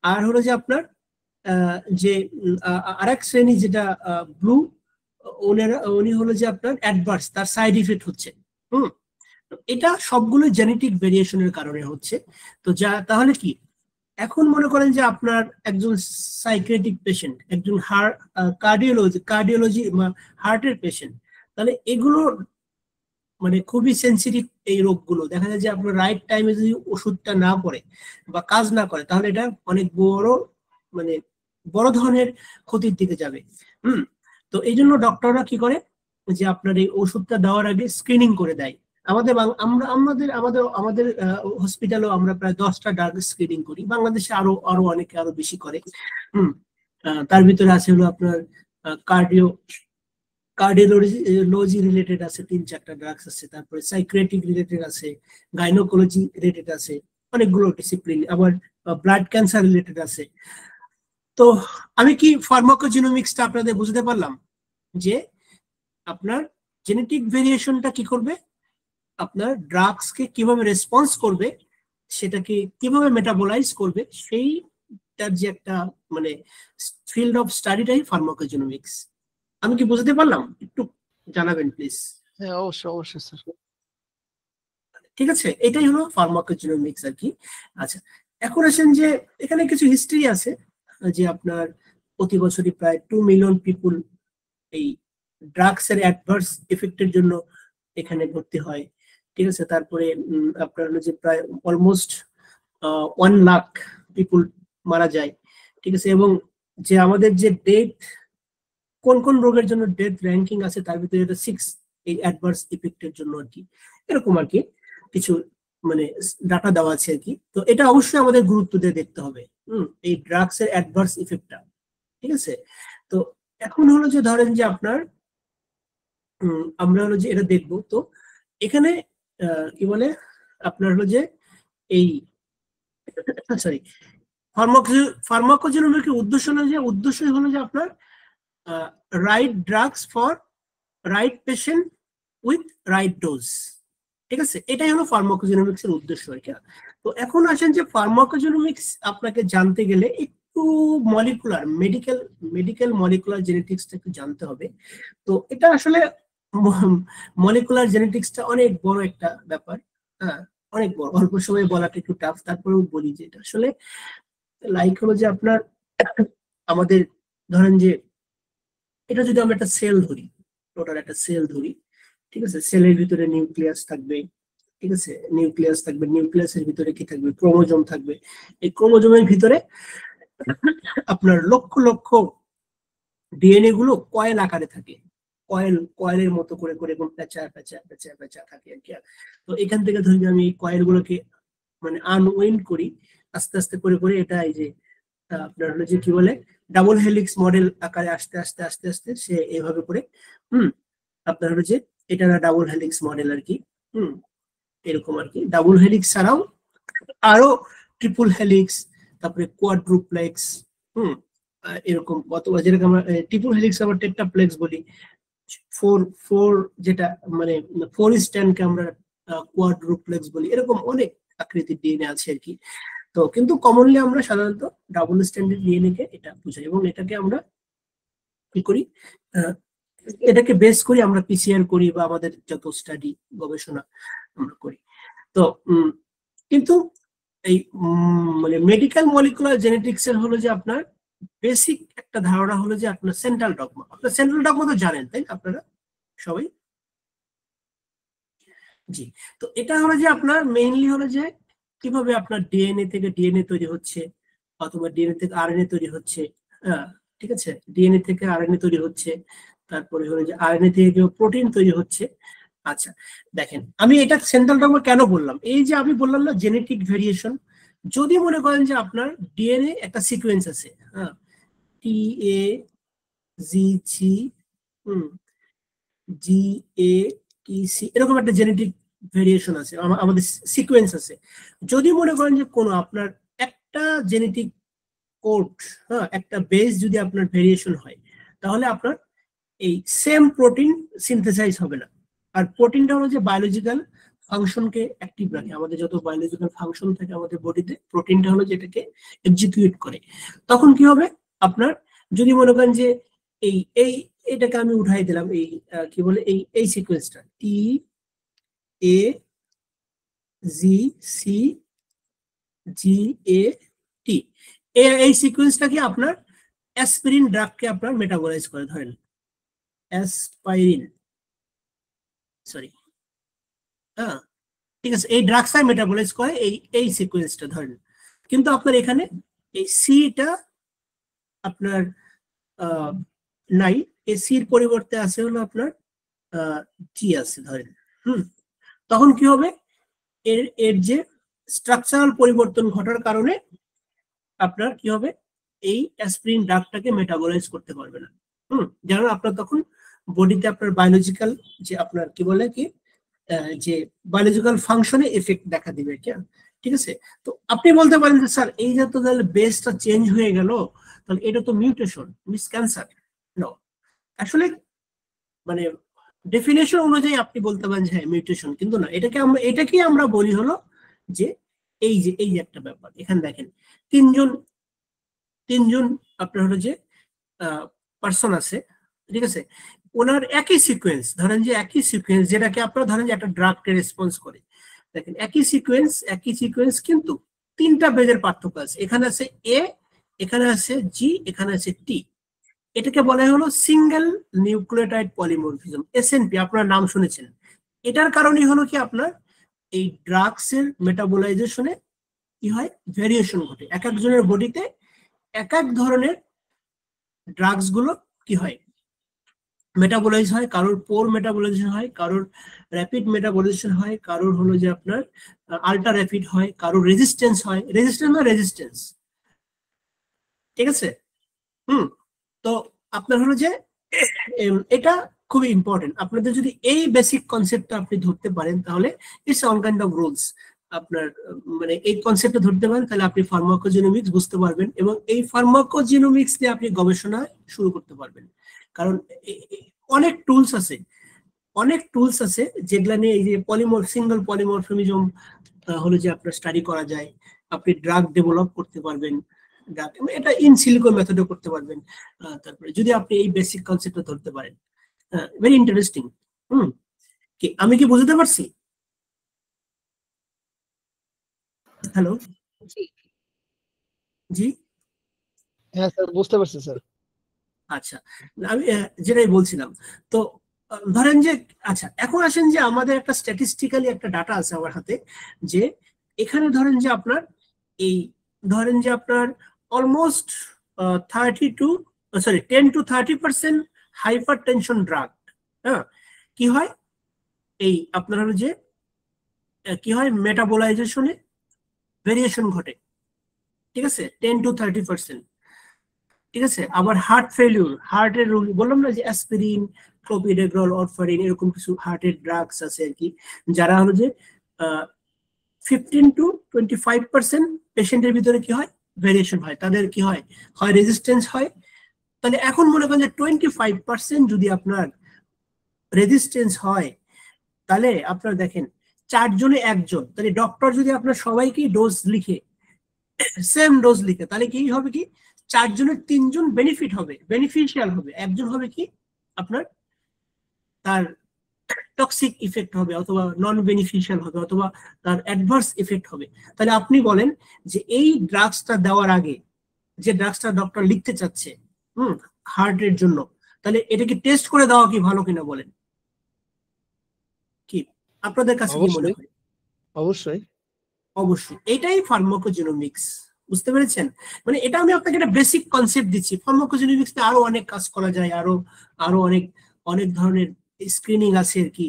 আর হলো যে আপনার যে আরেক শ্রেণী যেটা ব্লু, উনি হলো যে আপনার অ্যাডভার্স, তার সাইড ইফেক্ট হচ্ছে। এটা সবগুলো জেনেটিক ভেরিয়েশনের কারণে হচ্ছে। তো যা তাহলে কি, এখন মনে করেন যে আপনার একজন সাইকিয়াট্রিক পেশেন্ট, একজন কার্ডিওলজি হার্টের পেশেন্ট, তাহলে এগুলো মানে খুবই সেন্সিটিভ এই রোগগুলো। দেখা যায় যে আপনার রাইট টাইমে যদি ওষুধটা না করে বা কাজ না করে, তাহলে এটা অনেক মানে বড় ধরনের ক্ষতির দিকে যাবে। তো এই জন্য ডক্টররা কি করে যে আপনার এই ওষুধটা দেওয়ার আগে স্ক্রিনিং করে দেয়। আমাদের হসপিটালেও আমরা প্রায় 10টা ড্রাগ স্ক্রিনিং করি, বাংলাদেশে আরো অনেকে আরো বেশি করে। তার ভিতরে আছে হলো আপনার কার্ডিওলজি রিলেটেড আছে 3-4টা ড্রাগস আছে, তারপরে সাইকিয়াট্রিক রিলেটেড আছে, গাইনোকোলজি রিলেটেড আছে, অনেকগুলো ডিসিপ্লিন, আবার ব্লাড ক্যান্সার রিলেটেড আছে। তো আমি কি ফার্মাকোজিনোমিক্সটা আপনাদের বুঝতে পারলাম যে আপনার জেনেটিক ভেরিয়েশনটা কি করবে, আপনার ড্রাগসকে কিভাবে রেসপন্স করবে, সেটাকে কিভাবে মেটাবলাইজ করবে, সেইটার যে একটা মানে ফিল্ড অফ স্টাডিটাই ফার্মাকোজিনোমিক্স। আমি কি বুঝতে পারলাম? একটু জানাবেন প্লিজ। হ্যাঁ, অবশ্যই অবশ্যই স্যার। ঠিক আছে, এটাই হলো ফার্মাকোজিনোমিক্স আর কি। আচ্ছা, এখন আসেন যে এখানে কিছু হিস্ট্রি আছে যে আপনার প্রতি বছরই প্রায় 2 মিলিয়ন পিপুল এই ড্রাগস এর অ্যাডভার্স এফেক্টের জন্য এখানে ভর্তি হয়, ঠিক আছে। তারপরে আপনার হলো যে প্রায় অলমোস্ট 1 লাখ পিপুল মারা যায়, ঠিক আছে। এবং যে আমাদের যে ডেথ, কোন কোন রোগের জন্য ডেথ র্যাঙ্কিং আছে, তার ভিতরে এটা 6 এই অ্যাডভার্স ইফেক্টের জন্য আর কি, এরকম আর কি কিছু মানে ডাটা দেওয়া আছে আর কি। তো এটা অবশ্যই আমাদের গুরুত্ব দিয়ে দেখতে হবে এই ড্রাগস এর অ্যাডভার্স ইফেক্টটা, ঠিক আছে। তো এখন হলো যে ধরেন যে আপনার আমরা হলো যে এটা দেখবো। তো এখানে কি বলে আপনার হলো যে এই সরি ফার্মাকোজিনোমিক্সের উদ্দেশ্য হলো যে আপনার right drugs for right patient with right dose, ঠিক আছে। এটাই হলো ফার্মাকোজিনোমিক্স এর উদ্দেশ্য আর কি। তো এখন আসেন যে ফার্মাকোজিনোমিক্স আপনাকে জানতে গেলে একটু মেডিকেল মলিকুলার জেনেটিক্সটা একটু জানতে হবে। তো এটা আসলে মলিকুলার জেনেটিক্সটা অনেক বড় একটা ব্যাপার, হ্যাঁ অনেক বড়, অল্প সময়ে বলাটা একটু টাফ, তারপরেও বলি যে এটা আসলে লাইক হলো যে আপনার আমাদের ধরেন যে এটা যদি আমরা একটা সেল ধরি, টোটাল একটা সেল ধরি, ঠিক আছে। সেলের ভিতরে নিউক্লিয়াস থাকবে, ঠিক আছে, নিউক্লিয়াসের ভিতরে কি থাকবে, ক্রোমোজোম থাকবে। এই ক্রোমোজোমের ভিতরে আপনার লক্ষ লক্ষ ডিএনএ গুলো কয়েল আকারে থাকে, কয়েলের মতো করে এবং পেঁচা থাকে আর কি। তো এখান থেকে ধরি আমি এই কয়েল গুলোকে মানে আনউইন্ড করি আস্তে আস্তে করে এটা এই যে আপনার হলো যে কি বলে ডাবল হেলিক্স মডেল আকারে আস্তে আস্তে সে এইভাবে করে আপনার হলো যে এটা না ডাবল হেলিক্স মডেল আর কি। এরকম আর কি। ডাবল হেলিক্স ছাড়াও আরো ট্রিপল হেলিক্স, তারপরে কোয়াড্রুপ্লেক্স, এরকম অথবা যেরকম আমরা ট্রিপল হেলিক্স আবার টেট্রাপ্লেক্স বলি, ফোর যেটা মানে 4 স্ট্যান্ডকে আমরা কোয়াড্রুপ্লেক্স বলি, এরকম অনেক আকৃতির ডিএনএ আছে আর কি। তো কিন্তু কমনলি আমরা সাধারণত ডাবল স্ট্যান্ডার্ড ডিএনএ কে এটা বুঝাই, এবং এটাকে আমরা কি করি, এটাকে বেস করি আমরা পিসিআর করি বা আমাদের যত স্টাডি গবেষণা আমরা করি। তো কিন্তু এই মানে মেডিকেল মলিকুলার জেনেটিক্স এর হলো যে আপনার বেসিক একটা ধারণা হলো যে আপনার সেন্ট্রাল ডগমা। আপনার সেন্ট্রাল ডগমা তো জানেন, তাই আপনারা সবাই? জি, তো এটা হলো যে আপনার মেইনলি হলো যে কিভাবে আপনার ডিএনএ থেকে ডিএনএ তৈরি হচ্ছে, অথবা ডিএনএ থেকে আরএনএ তৈরি হচ্ছে। হ্যাঁ, ঠিক আছে, ডিএনএ থেকে আরএনএ তৈরি হচ্ছে, তারপরে হলো যে আরএনএ থেকে প্রোটিন তৈরি হচ্ছে। আচ্ছা দেখেন, আমি এটা সেন্ট্রাল ডগমা কেন বললাম, এই যে আমি বললাম না জেনেটিক ভেরিয়েশন, যদি মনে করেন যে আপনার ডিএনএ একটা সিকোয়েন্স আছে, হ্যাঁ, টি এ জি জি জি এ টি সি, এরকম একটা জেনেটিক ভেরিয়েশন আছে, আমাদের সিকোয়েন্স আছে। যদি মনে করেন যে কোনো আপনার একটা জেনেটিক কোড, হ্যাঁ, একটা বেস যদি আপনার ভেরিয়েশন হয়, তাহলে আপনার এই সেম প্রোটিন সিনথেসাইজ হবে না। আর প্রোটিনটা হলো যে বায়োলজিক্যাল ফাংশনকে অ্যাক্টিভ রাখে। আমাদের যত বায়োলজিক্যাল ফাংশন থাকে আমাদের বডিতে, প্রোটিনটা হলো যেটাকে এক্সিকিউট করে। তখন কি হবে আপনার, যদি মনে করেন যে এই এই এটাকে আমি উঠাই দিলাম, এই কি বলে এই সিকোয়েন্সটা টি এ জি সি জি এ টি, এই সিকোয়েন্সটাকে আপনার অ্যাসপিরিন ড্রাগকে আপনার মেটাবলাইজ করে, ধরেন অ্যাসপাইরিন, সরি, হ্যাঁ, ঠিক আছে, এই ড্রাগসটা মেটাবলাইজ করে এই সিকোয়েন্সটা ধরেন। কিন্তু আপনার এখানে এই সিটা আপনার নাই, এই সির পরিবর্তে আছে হলো আপনার জি আছে ধরেন। তখন কি হবে, এর যে স্ট্রাকচারাল পরিবর্তন ঘটার কারণে আপনার কি হবে, এই অ্যাসপিরিন ড্রাগটাকে মেটাবলাইজ করতে পারবে না। যেমন আপনার তখন বডিতে আপনার বায়োলজিক্যাল যে আপনার কি বলে কি যে বায়োলজিক্যাল ফাংশনে এফেক্ট দেখা দিবে, ঠিক আছে। তো আপনি বলতে পারেন যে স্যার এই যে তো তাহলে বেসটা চেঞ্জ হয়ে গেল, তাহলে এটা তো মিউটেশন, মিস ক্যান্সার। নো, আসলে মানে ডেফিনেশন অনুযায়ী আপনি বলতে পারেন যে হ্যাঁ মিউটেশন, কিন্তু না, এটাকে আমরা বলি হলো যে এই যে একটা ব্যাপার। এখানে দেখেন তিনজন আপনার হলো যে পার্সন আছে, ঠিক আছে, ওনার একই সিকোয়েন্স, ধরেন যে একই সিকোয়েন্স যেটাকে আপনারা ধরেন যে একটা ড্রাগকে রেসপন্স করে, দেখেন একই সিকোয়েন্স কিন্তু তিনটা বেজের পার্থক্য আছে। এখানে আছে এ, এখানে আছে জি, এখানে আছে টি। এটাকে বলা হলো সিঙ্গেল নিউক্লিওটাইড পলিমরফিজম, এসএনপি, আপনার নাম শুনেছেন। এটার কারণে হলো কি আপনার এই ড্রাগসের মেটাবলাইজেশনে কি হয়, ভেরিয়েশন ঘটে। এক একজনের বডিতে এক এক ধরনের ড্রাগস গুলো কি হয়, মেটাবলাইজ হয়। কারোর পোর মেটাবলাইজেশন হয়, কারোর র্যাপিড মেটাবলাইজেশন হয়, কারোর হলো যে আপনার আল্ট্রা র্যাপিড হয়, কারোর রেজিস্টেন্স হয়, রেজিস্টেন্স, ঠিক আছে। তো আপনার হলো যে এটা খুবই ইম্পর্টেন্ট। আপনাদের যদি এই বেসিক কনসেপ্টটা আপনি ধরতে পারেন, তাহলে it's all kind of rules. আপনার মানে এই কনসেপ্টটা ধরতে পারেন, তাহলে আপনি ফার্মাকোজেনোমিক্স বুঝতে পারবেন, এবং এই ফার্মাকোজেনোমিক্স দিয়ে আপনি গবেষণা শুরু করতে পারবেন। কারণ অনেক টুলস আছে যেগুলা নিয়ে এই যে সিঙ্গেল পলিমরফিজম হলো যে আপনার স্টাডি করা যায়। আপনি ড্রাগ ডেভেলপ করতে পারবেন, এটা ইন সিলিকো মেথডে করতে পারবেন। তারপরে যদি আপনি এই বেসিক কনসেপ্টটা ধরতে পারেন, ভেরি ইন্টারেস্টিং। কি আমি কি বুঝতে পারছি? হ্যালো, জি, হ্যাঁ স্যার, বুঝতে পারছি স্যার। আচ্ছা, আমি যেটাই বলছিলাম, তো ধরেন যে আচ্ছা, এখন আসেন যে আমাদের একটা স্ট্যাটিস্টিক্যালি একটা ডাটা আছে আমার হাতে, যে এখানে ধরেন যে আপনার almost 10 to 30% hyper tension drug, হ্যাঁ, কি হয়, এই আপনার হলো যে কি হয়, মেটাবোলাইজেশনে ভেরিয়েশন ঘটে, ঠিক আছে, 10 to 30%, ঠিক আছে। আবার হার্ট ফেলিউর, হার্টের রোগী বললাম না যে অ্যাসপিরিন, ক্লোপিডেগ্রল, অরফারিন, এরকম কিছু হার্টের ড্রাগস আছে আর কি, যারা হলো যে 15 to 25% পেশেন্টের ভিতরে কি হয়, ভেরিয়েশন হয়, তাদের কি হয়, রেজিস্ট্যান্স হয়। তাহলে এখন মনে করেন যে 25% যদি আপনার রেজিস্ট্যান্স হয়, তাহলে আপনার দেখেন 4 জনে 1 জন, তাহলে ডক্টর যদি আপনার সবাইকে ডোজ লিখে, সেম ডোজ লিখে, তাহলে কি হবে, কি 4 জনের 3 জন বেনিফিশিয়াল হবে, 1 জন হবে কি আপনার তার টক্সিক ইফেক্ট হবে অথবা নন বেনিফিশিয়াল হবে অথবা তার অ্যাডভার্স ইফেক্ট হবে, তাহলে আপনি বলেন যে এই ড্রাগসটা দেওয়ার আগে যে ড্রাগসটা ডক্টর লিখতে চাচ্ছে হার্টের জন্য, তাহলে এটাকে টেস্ট করে দেওয়া কি ভালো কিনা বলেন? কি আপনাদের কাছে কি মনে হয়? অবশ্যই অবশ্যই, এটাই ফার্মাকোজেনোমিক্স। বুঝতে পেরেছেন? মানে এটা আমি আপনাকে একটা বেসিক কনসেপ্ট দিচ্ছি। ফার্মাকোজেনোমিক্সে আরো অনেক কাজ করা যায়, আরো অনেক ধরনের স্ক্রিনিং আছে আর কি।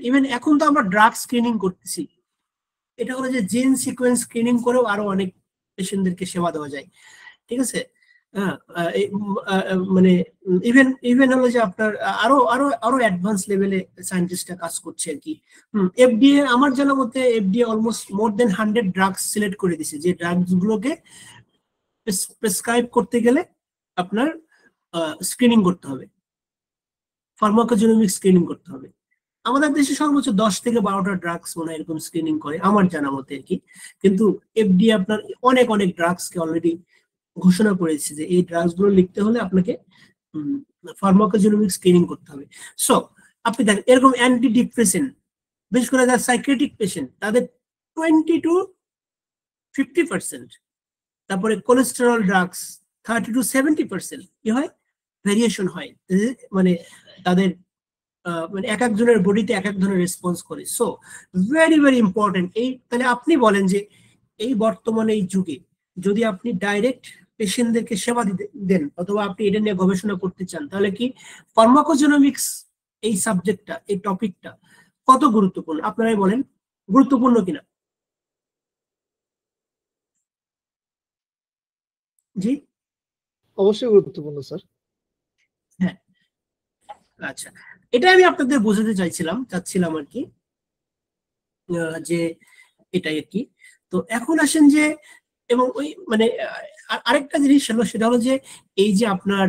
ইভেন এখন তো আমরা ড্রাগ স্ক্রিনিং করতেছি, এটা হলো যে জিন সিকোয়েন্স স্ক্রিনিং করেও আরো অনেক পেশেন্টদেরকে সেবা দেওয়া যায়। ঠিক আছে? মানে ইভেন হলো যে আপনার আরো অ্যাডভান্স লেভেলে সায়েন্টিস্টরা কাজ করছে আর কি। এফডিএ আমার জানা মতে এফডিএ অলমোস্ট মোর দেন 100 ড্রাগস সিলেক্ট করে দিছে, যে ড্রাগস গুলোকে প্রেসক্রাইব করতে গেলে আপনার স্ক্রিনিং করতে হবে, ফার্মাকোজেনোমিক স্ক্রিনিং করতে হবে। আমাদের দেশে সর্বোচ্চ 10 থেকে 12টা ড্রাগস মনে হয় এরকম স্ক্রিনিং করে আমার জানা মতে আর কি। কিন্তু এফডিএ আপনার অনেক ড্রাগসকে অলরেডি ঘোষণা করেছে যে এই ড্রাগস গুলো লিখতে হলে আপনাকে ফার্মাকোজেনোমিক স্ক্রিনিং করতে হবে। সো আপনি দেখেন এরকম অ্যান্টি ডিপ্রেসেন্ট, বিশেষ করে যারা সাইকিয়াট্রিক পেশেন্ট তাদের 20 to 50%, তারপরে কোলেস্টেরল ড্রাগস 30 to 70% কি হয়, ভেরিয়েশন হয়, মানে তাদের মানে এক একজনের বডিতে এক এক ধরনের রেসপন্স করে। So very important. এই তাহলে আপনি বলেন যে এই বর্তমানে এই যুগে যদি আপনি ডাইরেক্ট পেশেন্টদেরকে সেবা দেন অথবা আপনি এটা নিয়ে গবেষণা করতে চান, তাহলে কি ফার্মাকোজেনোমিক্স এই সাবজেক্টটা, এই টপিকটা কত গুরুত্বপূর্ণ আপনারাই বলেন, গুরুত্বপূর্ণ কিনা? জি অবশ্যই গুরুত্বপূর্ণ স্যার। হ্যাঁ, আচ্ছা, এটা আমি আপনাদের বোঝাতে চাচ্ছিলাম আর কি, যে এটাই আর কি। তো এখন আসেন যে, এবং ওই মানে আরেকটা জিনিস হলো, সেটা হলো যে এই যে আপনার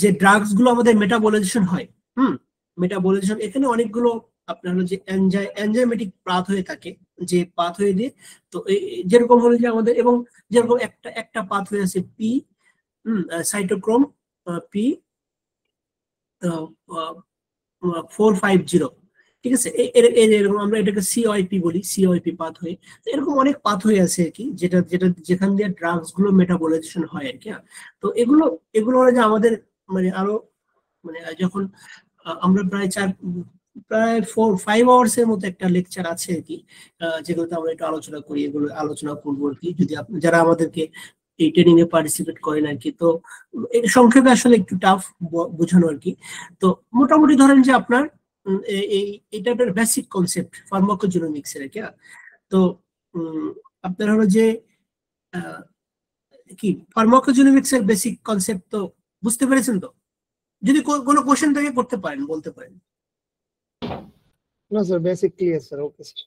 যে ড্রাগস গুলো আমাদের মেটাবলাইজেশন হয়, মেটাবলাইজেশন, এখানে অনেকগুলো আপনার হলো যে এনজাইমেটিক পাথ হয়ে থাকে, যে পাথ হয়ে দিয়ে, তো যেরকম হলো যে আমাদের, এবং যেরকম একটা পাথ হয়ে আছে পি, সাইটোক্রোম পি 450, ঠিক আছে? এরকম আমরা এটাকে সিওআইপি বলি, সিওআইপি পাথ হয়ে। এরকম অনেক পাথ হয়ে আছে আর কি, যেখান দিয়ে ড্রাগস গুলো মেটাবলাইজেশন হয় আর কি। তো এগুলো যে আমাদের মানে আরো মানে যখন আমরা প্রায় 4-5 আওয়ার্স এর মতো একটা লেকচার আছে আর কি, যেগুলোতে আমরা একটু আলোচনা করি, এগুলো আলোচনা করবো আর কি, যদি যারা আমাদেরকে এই ট্রেনিং এ পার্টিসিপেট করেন আর কি। তো এর সংক্ষেপে আসলে একটু টাফ বোঝানো আর কি। তো মোটামুটি ধরেন যে আপনার এটা একটা বেসিক কনসেপ্ট ফার্মাকোজেনোমিক্স এর আর কি। তো আপনার হলো যে কি ফার্মাকোজেনোমিক্স এর বেসিক কনসেপ্ট তো বুঝতে পেরেছেন? তো যদি কোনো কোশ্চেন থাকে করতে পারেন, বলতে পারেন। না sir, basic clear sir. Okay sir,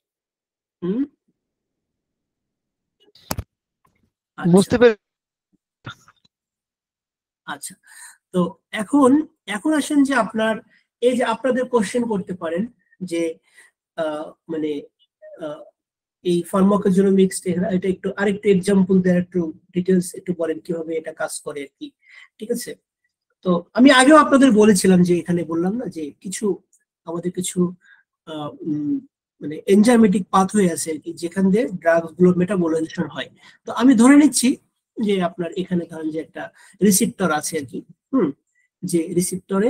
বুঝতে পেরে। আচ্ছা, তো এখন আসেন যে আপনার এই যে আপনাদের কোশ্চেন করতে পারেন যে মানে এই ফার্মাকোজেনোমিক্স এটা একটু আরেকটু এক্সাম্পল দেওয়ার, একটু ডিটেলস একটু বলেন কিভাবে এটা কাজ করে আর কি। ঠিক আছে? তো আমি আগেও আপনাদের বলেছিলাম যে, এখানে বললাম না যে আমাদের কিছু মানে এনজাইমেটিক পাথওয়ে আছে আর কি, যেখান দিয়ে ড্রাগস গুলো মেটাবলাইজেশন হয়। তো আমি ধরে নিচ্ছি যে আপনার এখানে ধরেন যে একটা রিসিপ্টর আছে আর কি, যে রিসিপ্টর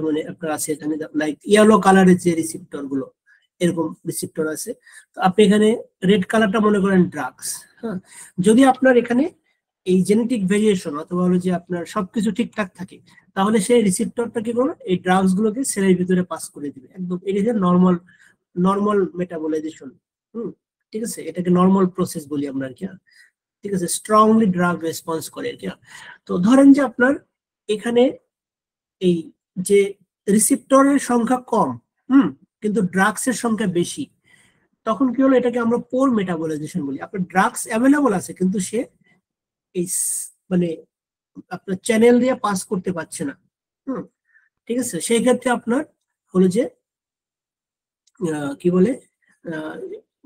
মানে আপনার আছে এখানে, লাইক ইয়েলো কালারের যে রিসিপ্টর গুলো, এরকম রিসিপ্টর আছে। তো আপনি এখানে রেড কালারটা মনে করেন ড্রাগস। হ্যাঁ, যদি আপনার এখানে এই জেনেটিক ভেরিয়েশন অথবা হলো যে আপনার সবকিছু ঠিকঠাক থাকে, তাহলে সেই রিসিপ্টরটা কি করবে, এই ড্রাগস গুলোকে সেলের ভিতরে পাস করে দিবে একদম। এটা নর্মাল মেটাবলাইজেশন। ঠিক আছে, এটাকে নর্মাল প্রসেস বলি আমরা আর কি। ঠিক আছে, স্ট্রংলি ড্রাগ রেসপন্স করে আর কি। তো ধরেন যে আপনার এখানে এই যে রিসিপ্টরের সংখ্যা কম, কিন্তু ড্রাগস এর সংখ্যা বেশি, তখন কি হলো, এটাকে আমরা পোর মেটাবলাইজেশন বলি। আপনার ড্রাগস অ্যাভেলেবল আছে কিন্তু সে এই মানে আপনার চ্যানেল দিয়ে পাস করতে পারছে না। ঠিক আছে, সেই ক্ষেত্রে আপনার হলো যে কি বলে,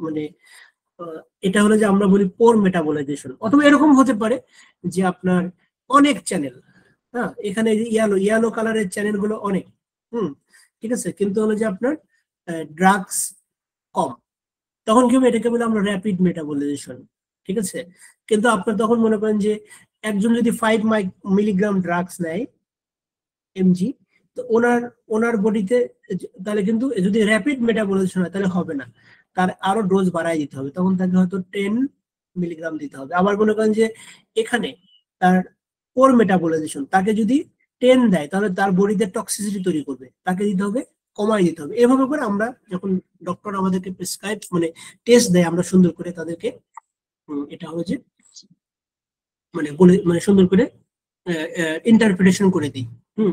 মানে এটা হলো যে আমরা বলি পোর মেটাবলাইজেশন। অথবা এরকম হতে পারে যে আপনার অনেক চ্যানেল, হ্যাঁ, এখানে ইয়ালো কালারের চ্যানেল গুলো অনেক, ঠিক আছে, কিন্তু হলো যে আপনার ড্রাগস কম, তখন কি হবে, এটাকে বলে আমরা র্যাপিড মেটাবলাইজেশন, ঠিক আছে। কিন্তু আপনার তখন মনে করেন যে একজন যদি 5 মিলিগ্রাম ড্রাগস নেয় এমজি, তো ওনার বডিতে, তাহলে কিন্তু যদি র্যাপিড মেটাবলাইজেশন হয় তাহলে হবে না, তার আরো ডোজ বাড়ায় দিতে হবে, তখন তাকে হয়তো 10 মিলিগ্রাম দিতে হবে। আবার মনে করেন যে এখানে তার কোর মেটাবলাইজেশন, তাকে যদি 10 দেয় তাহলে তার বডিতে টক্সিসিটি তৈরি করবে, তাকে দিতে হবে, কমাই দিতে হবে। এভাবে করে আমরা যখন ডক্টর আমাদেরকে প্রেসক্রাইব মানে টেস্ট দেয়, আমরা সুন্দর করে তাদেরকে এটা হলো যে মানে সুন্দর করে ইন্টারপ্রিটেশন করে দিই।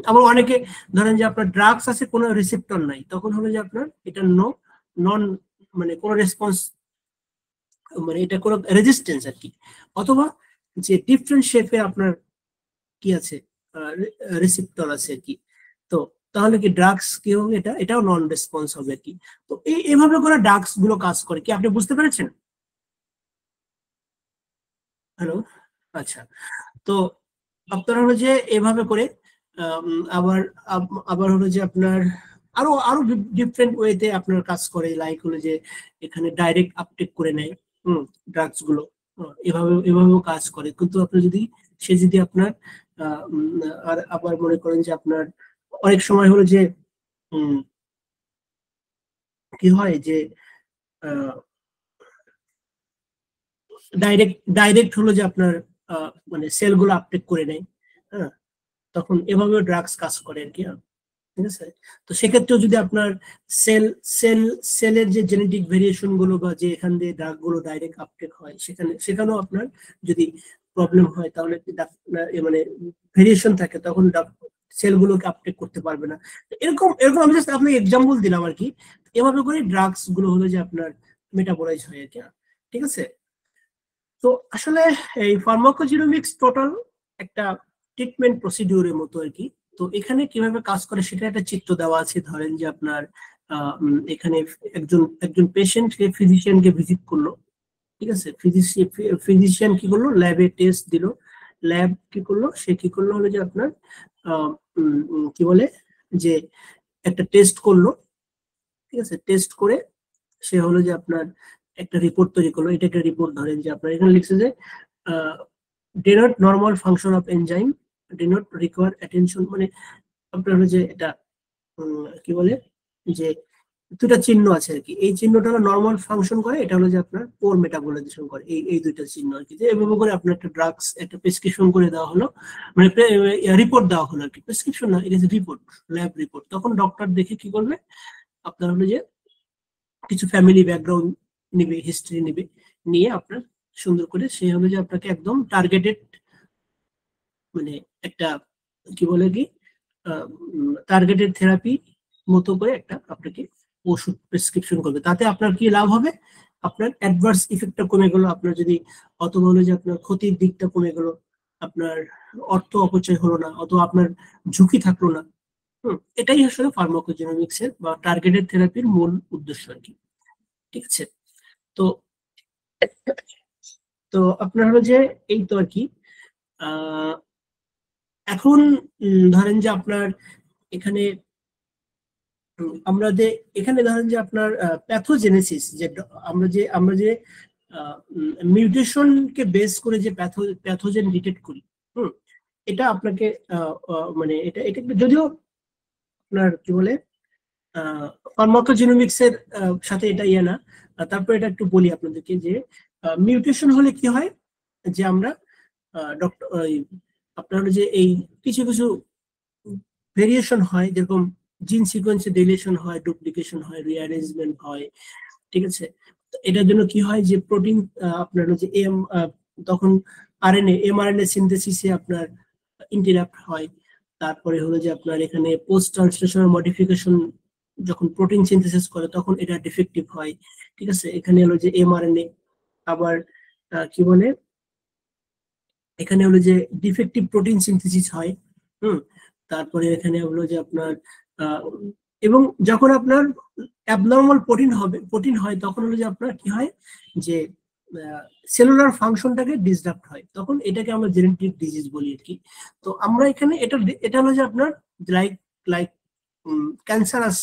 আবার অনেকে ধরেন যে আপনার ড্রাগস আছে, কোনো রিসেপ্টর নাই, তখন হলো যে আপনার এটা নন মানে কোনো রেসপন্স, মানে এটা কোনো রেজিস্ট্যান্স আর কি, অথবা যে ডিফারেন্ট শেপে আপনার কি আছে রিসেপ্টর আছে আর কি, তো তাহলে কি ড্রাগস কি হবে, এটাও নন রেসপন্স হবে আর কি। তো এইভাবে করে ড্রাগস গুলো কাজ করে, কি আপনি বুঝতে পেরেছেন? হ্যালো, আচ্ছা। তো আপনারা হলো যে এভাবে করে আবার আবার হলো যে আপনার আরো ডিফারেন্ট ওয়েতে আপনার কাজ করে, লাইক হলো যে এখানে ডাইরেক্ট আপটেক করে নেয় ড্রাগস গুলো, এভাবেও কাজ করে। কিন্তু আপনি যদি আপনার আর আবার মনে করেন যে আপনার অনেক সময় হলো যে কি হয় যে ডাইরেক্ট হলো যে আপনার মানে সেলগুলো আপটেক করে নেয়, হ্যাঁ, তখন এভাবেও ড্রাগস কাজ করে আর কি, ঠিক আছে। তো সেক্ষেত্রেও যদি আপনার সেলের যে জেনেটিক ভেরিয়েশন গুলো বা যে এখান দিয়ে ড্রাগ গুলো ডাইরেক্ট আপটেক হয়, সেখানেও আপনার যদি প্রবলেম হয়, তাহলে মানে ভেরিয়েশন থাকে, তখন সেলগুলোকে আপটেক করতে পারবে না। এরকম আমি জাস্ট আপনাকে এক্সাম্পল দিলাম আর কি। এভাবে করে ড্রাগস গুলো হলো যে আপনার মেটাবলাইজ হয় আর কি, ঠিক আছে। তো আসলে এই ফার্মাকোজিনোমিক্স টোটাল একটা ট্রিটমেন্ট প্রসিডিউরের মতো আর কি। তো এখানে কিভাবে কাজ করে সেটা একটা চিত্র দেওয়া আছে। ধরেন যে আপনার এখানে একজন পেশেন্টকে ফিজিশিয়ানকে ভিজিট করলো, ঠিক আছে। ফিজিশিয়ান কি করলো, ল্যাবে টেস্ট দিল, ল্যাব কি করলো, সে কি করলো হলো যে আপনার কি বলে যে একটা টেস্ট করলো, ঠিক আছে। টেস্ট করে সে হলো যে আপনার একটা রিপোর্ট তৈরি করলো। এটা একটা রিপোর্ট, ধরেন যে আপনার এখানে লিখছে যে denote normal function of enzyme, denote require attention, মানে আপনার হলো যে এটা কি বলে যে দুটা চিহ্ন আছে আর কি। এই চিহ্নটা হলো নর্মাল ফাংশন করে, এটা হলো যে আপনার পোর মেটাবলাইজেশন করে, এই দুইটা চিহ্ন আর কি। যে এভাবে করে আপনার একটা ড্রাগস একটা প্রেসক্রিপশন করে দেওয়া হলো, মানে রিপোর্ট দেওয়া হলো আর কি। প্রেসক্রিপশন না, এটা রিপোর্ট, ল্যাব রিপোর্ট। তখন ডক্টর দেখে কি করবে, আপনার হলো যে কিছু ফ্যামিলি ব্যাকগ্রাউন্ড নিবে, হিস্ট্রি নিবে, নিয়ে আপনার সুন্দর করে সে হলো যে আপনাকে একদম টার্গেটেড মানে একটা কি বলে কি টার্গেটেড থেরাপি মতো করে একটা আপনাকে ওষুধ প্রেসক্রিপশন করবে। তাতে আপনার কি লাভ হবে, আপনার অ্যাডভার্স ইফেক্টটা কমে গেল, আপনার যদি অথবা হলো যে আপনার ক্ষতির দিকটা কমে গেল, আপনার অর্থ অপচয় হলো না, অথবা আপনার ঝুঁকি থাকলো না। এটাই আসলে ফার্মাকোজেনোমিক্স এর বা টার্গেটেড থেরাপির মূল উদ্দেশ্য আর কি, ঠিক আছে। তো আপনার হলো যে এই তো আর কি। এখন ধরেন যে আপনার এখানে এখানে ধরেন যে আপনার প্যাথোজেনেসিস, যে আমরা যে মিউটেশনকে বেস করে যে প্যাথোজেন ডিটেক্ট করি, এটা আপনাকে মানে এটা যদিও আপনার কি বলে ফার্মাকোজেনোমিক্স এর সাথে এটা ইয়ে না, তারপর এটা একটু বলি আপনাদেরকে যে মিউটেশন হলে কি হয়, যে আমরা আপনার যে এই কিছু ভেরিয়েশন হয়, যেরকম জিন সিকোয়েন্সে ডিলিশন হয়, ডুপ্লিকেশন হয়, রিঅ্যারেঞ্জমেন্ট হয়, ঠিক আছে। এটার জন্য কি হয় যে প্রোটিন আপনার যে তখন এমআরএনএ সিনথেসিসে আপনার ইন্টারাপ্ট হয়। তারপরে হলো যে আপনার এখানে পোস্ট ট্রান্সলেশনাল মডিফিকেশন যখন প্রোটিন সিনথেসিস করে তখন এটা ডিফেক্টিভ হয়, ঠিক আছে। এখানে হলো যে এমআরএনএ আবার কি বলে এখানে হলো যে ডিফেক্টিভ প্রোটিন সিনথেসিস হয়। তারপরে এখানে হলো যে আপনার এবং যখন আপনার অ্যাবনর্মাল প্রোটিন হয় তখন হলো যে আপনার কি হয় যে সেলুলার ফাংশনটাকে ডিসরাপ্ট হয়, তখন এটাকে আমরা জেনেটিক ডিজিজ বলি আর কি। তো আমরা এখানে এটা হলো যে আপনার লাইক লাইক ক্যান্সারাস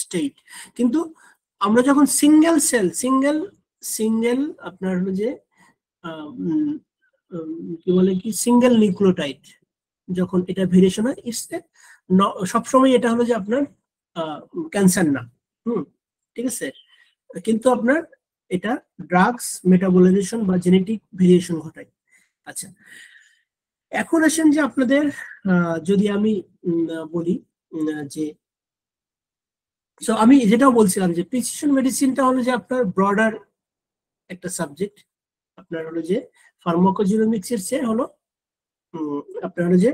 স্টেট, কিন্তু আমরা যখন সিঙ্গেল আপনার হলো যে কি বলে কি সিঙ্গেল নিউক্লিওটাইড যখন এটা ভেরিয়েশন হয়, সবসময় এটা হলো যে আপনার ক্যান্সার না, ঠিক আছে, কিন্তু আপনার এটা ড্রাগস মেটাবলাইজেশন বা জেনেটিক ভেরিয়েশন ঘটায়। আচ্ছা, এখন আসেন যে আপনাদের যদি আমি বলি যে আমি যেটাও বলছিলাম যে প্রিসিশন মেডিসিনটা হলো যে আপনার ব্রডার একটা সাবজেক্ট, আপনার হলো যে ফার্মাকোজিনোমিক্স এর চেয়ে হলো আপনার হলো যে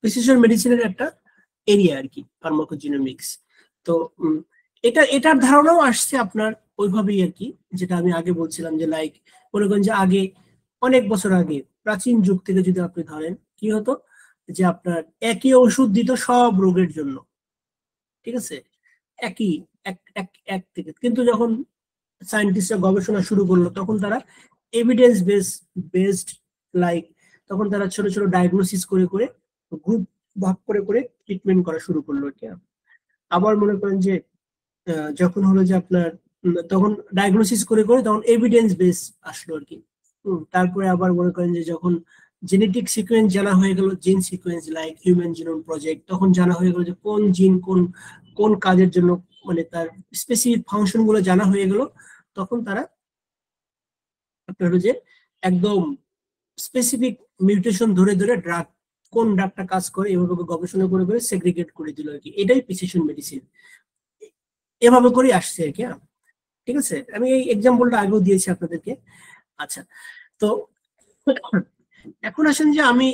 প্রিসিশন মেডিসিনের একটা এরিয়া আর কি ফার্মাকোজিনোমিক্স। তো এটার ধারণাও আসছে আপনার ওইভাবেই আর কি, যেটা আমি আগে বলছিলাম যে লাইক মনে করেন যে আগে অনেক বছর আগে প্রাচীন যুগ থেকে যদি আপনি ধরেন কি হতো যে আপনার একই ওষুধ দিত সব রোগের জন্য, ঠিক আছে, একই এক থেকে, কিন্তু যখন সায়েন্টিস্টরা গবেষণা শুরু করলো তখন তারা এভিডেন্স বেসড লাইক তখন তারা ছোট ছোট ডায়াগনোসিস করে করে গ্রুপ ভাগ করে করে ট্রিটমেন্ট করা শুরু করলো। আবার মনে করেন যে যখন হলো যে আপনার তখন ডায়াগনোসিস করে করে তখন এভিডেন্স বেস আসলো আর কি। তারপরে আবার মনে করেন যে যখন জেনেটিক সিকোয়েন্স জানা হয়ে গেল, জিন sequence like human genome project, তখন জানা হয়ে গেল যে কোন জিন কোন কাজের জন্য, মানে তার স্পেসিফিক ফাংশন গুলো জানা হয়ে গেল, তখন তারা আপনার যে একদম স্পেসিফিক মিউটেশন ধরে ধরে ড্রাগ কোন ড্রাগটা কাজ করে এভাবে গবেষণা করে করে সেগ্রিগেট করে দিল আর কি। এটাই প্রিসিশন মেডিসিন, এভাবে করে আসছে আর কি। ঠিক আছে, আমি এই এক্সাম্পলটা আগেও দিয়েছি আপনাদেরকে। আচ্ছা, তো এখন আসেন যে আমি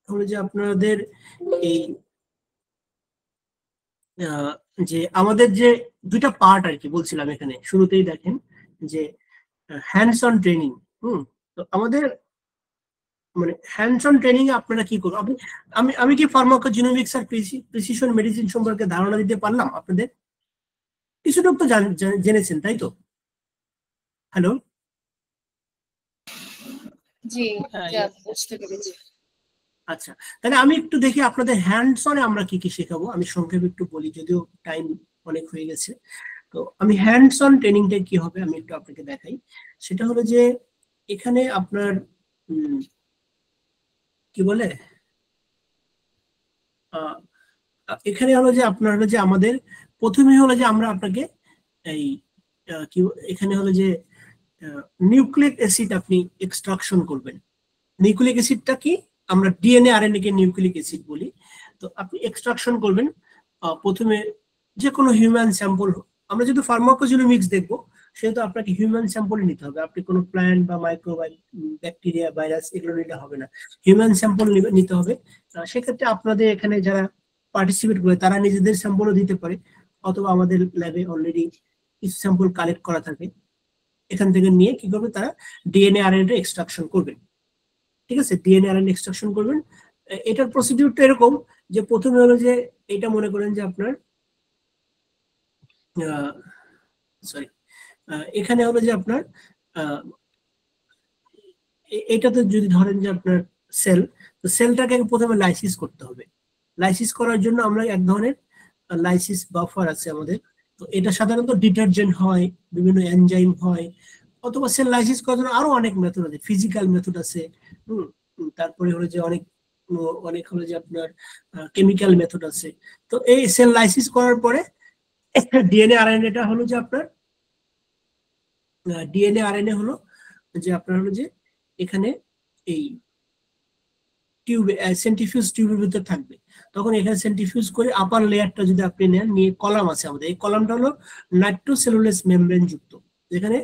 হলো যে আপনাদের এই যে আমাদের যে দুইটা পার্ট আর কি বলছিলাম এখানে শুরুতেই, দেখেন যে হ্যান্ডস অন ট্রেনিং। তো আমাদের মানে হ্যান্ডস অন ট্রেনিং এ আপনারা কি করবেন? আমি কি ফার্মাকোজিনোমিক্স আর প্রিসিশন মেডিসিন সম্পর্কে ধারণা দিতে পারলাম আপনাদের? কিছুটা তো জেনেছেন তাই তো? হ্যালো, জি বুঝতে পেরেছি। আচ্ছা, তাহলে আমি একটু দেখি আপনাদের হ্যান্ডস অনে আমরা কি কি শেখাবো। আমি সংক্ষেপে একটু বলি, যদিও টাইম অনেক হয়ে গেছে। তো আমি হ্যান্ডস অন ট্রেনিংটা কি হবে আমি একটু আপনাকে দেখাই। সেটা হলো যে এখানে আপনার কি বলে এখানে হলো যে আপনার হলো যে আমাদের প্রথমে হলো যে আমরা আপনাকে এই কি এখানে হলো যে নিউক্লিক অ্যাসিড আপনি এক্সট্রাকশন করবেন। নিউক্লিক অ্যাসিডটা কি, আমরা ডিএনএ আরএনএ কে নিউক্লিক অ্যাসিড বলি। তো আপনি এক্সট্রাকশন করবেন প্রথমে যে কোনো হিউম্যান স্যাম্পল। আমরা যদি ফার্মাকোজিনোমিক্স দেখবো সেহেতু আপনাকে হিউম্যান স্যাম্পল নিতে হবে, আপনি কোনো প্ল্যান্ট বা মাইক্রো ব্যাকটেরিয়া ভাইরাস এগুলো নিতে হবে না, হিউম্যান স্যাম্পল নিতে হবে। সেক্ষেত্রে আপনাদের এখানে যারা পার্টিসিপেট করে তারা নিজেদের স্যাম্পলও দিতে পারে, অথবা আমাদের ল্যাবে অলরেডি কিছু স্যাম্পল কালেক্ট করা থাকে, এখান থেকে নিয়ে কি করবে তারা ডিএনএ আরএনএ এক্সট্রাকশন করবেন। ঠিক আছে, ডিএনএ আরএনএ এক্সট্রাকশন করবেন। এটার প্রসিডিউরটা এরকম যে প্রথমে হলো যে এটা মনে করেন যে আপনার সরি এখানে হলো যে আপনার এটাতে যদি ধরেন যে আপনার সেল, তো সেলটাকে প্রথমে লাইসিস করতে হবে। লাইসিস করার জন্য আমরা এক ধরনের লাইসিস বাফার আছে আমাদের, তো এটা সাধারণত ডিটারজেন্ট হয়, বিভিন্ন এনজাইম হয়, অথবা সেল লাইসিস করার জন্য আরো অনেক মেথড আছে, ফিজিক্যাল মেথড আছে, তারপরে হলো যে অনেক হলো যে আপনার কেমিক্যাল মেথড আছে। তো এই সেল লাইসিস করার পরে ডিএনএ আরএনএটা হলো যে আপনার ডিএনএ আরএনএ হলো যে আপনার হলো যে এখানে এই টিউবে সেন্ট্রিফিউজ টিউবের ভিতরে থাকবে। তখন এখানে সেন্ট্রিফিউজ করে আপার লেয়ারটা যদি আপনি নেন, নিয়ে কলাম আছে আমাদের, এই কলামটা হলো নাইট্রোসেলুলোজ মেমব্রেন যুক্ত, যেখানে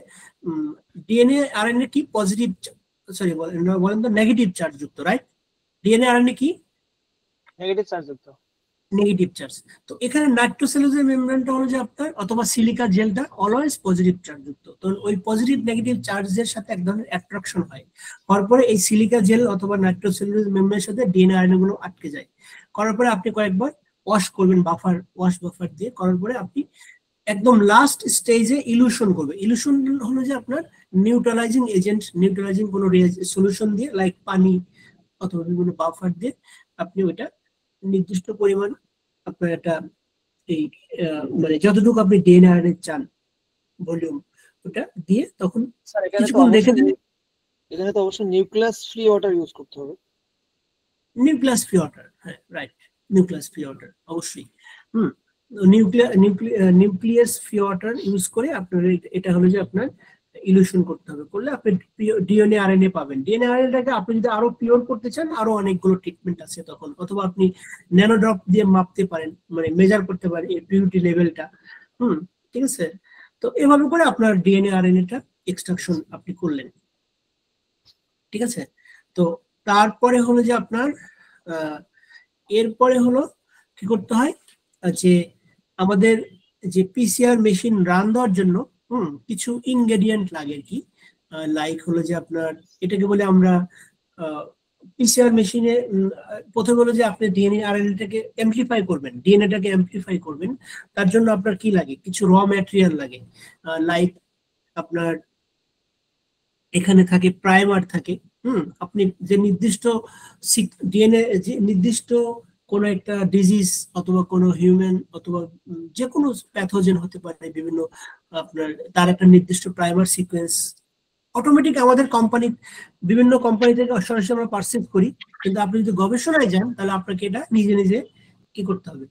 ডিএনএ আরএনএ কি পজিটিভ, সরি বলেন তো নেগেটিভ চার্জ যুক্ত, রাইট? ডিএনএ আরএনএ কি নেগেটিভ চার্জ যুক্ত, নেগেটিভ চার্জ। তো এখানে নাইট্রোসেলুলোজ মেমব্রেনটা হলো যে আপনার, অথবা সিলিকা জেলটা অলওয়েজ পজিটিভ চার্জ যুক্ত। তো ওই পজিটিভ নেগেটিভ চার্জের সাথে এক ধরনের অ্যাট্রাকশন হয়, হওয়ার পরে এই সিলিকা জেল অথবা নাইট্রোসেলুলোজ মেমব্রেনের সাথে ডিএনএ আরএনএ গুলো আটকে যায়। করার পরে আপনি কয়েকবার ওয়াশ করবেন, বাফার দিয়ে করার পরে আপনি একদম লাস্ট স্টেজে ইলুশন করবে। ইলুশন হলো যে আপনার নিউট্রালাইজিং এজেন্ট, নিউট্রালাইজিং কোনো সলিউশন দিয়ে লাইক পানি অথবা বিভিন্ন বাফার দিয়ে আপনি ওইটা নির্দিষ্ট পরিমাণ আপনার একটা এই মানে যতটুকু আপনি ডিএনএ আরএনএ চান ভলিউম ওটা দিয়ে তখন স্যার এখানে তো কিছুক্ষণ রেখে দিন। এখানে তো অবশ্যই নিউক্লিয়াস ফ্রি ওয়াটার ইউজ করতে হবে। নিউক্লিয়াস ফ্রি ওয়াটার, হ্যাঁ রাইট, নিউক্লিয়াস ফ্রি ওয়াটার অবশ্যই। নিউক্লিয়াস ফ্রি ওয়াটার ইউজ করে আপনার এটা হলো যে আপনার ইলুশন করতে হবে, করলে আপনি ডিএনএ আরএনএ পাবেন। ডিএনএ আরএনএটাকে আপনি যদি আরো পিওর করতে চান আরো অনেকগুলো ট্রিটমেন্ট আছে তখন, অথবা আপনি ন্যানো ড্রপ দিয়ে মাপতে পারেন, মানে মেজার করতে পারেন এই পিউরিটি লেভেলটা। ঠিক আছে, তো এভাবে করে আপনার ডিএনএ আরএনএটা এক্সট্রাকশন আপনি করলেন। ঠিক আছে, তো তারপরে হলো যে আপনার এরপরে হলো কি করতে হয় যে আমাদের যে পিসিআর মেশিন রান দেওয়ার জন্য কিছু ইনগ্রেডিয়েন্ট লাগে আর কি। লাইক হলো যে আপনার এটাকে বলে আমরা পিসিআর মেশিনে প্রথমে হলো যে আপনি ডিএনএ আরএনএটাকে অ্যামপ্লিফাই করবেন, ডিএনএটাকে অ্যামপ্লিফাই করবেন। তার জন্য আপনার কি লাগে, কিছু র ম্যাটেরিয়াল লাগে। লাইক আপনার এখানে থাকে প্রাইমার থাকে। আপনি যে নির্দিষ্ট ডিএনএ যে নির্দিষ্ট কোনো একটা ডিজিজ অথবা কোনো হিউম্যান অথবা যে কোনো প্যাথোজেন হতে পারে বিভিন্ন, আপনার তার একটা নির্দিষ্ট প্রাইমার সিকোয়েন্স অটোমেটিক আমাদের কোম্পানি বিভিন্ন কোম্পানি থেকে সরাসরি আমরা পারচেজ করি, কিন্তু আপনি যদি গবেষণায় যান তাহলে আপনাকে এটা নিজে নিজে কি করতে হবে,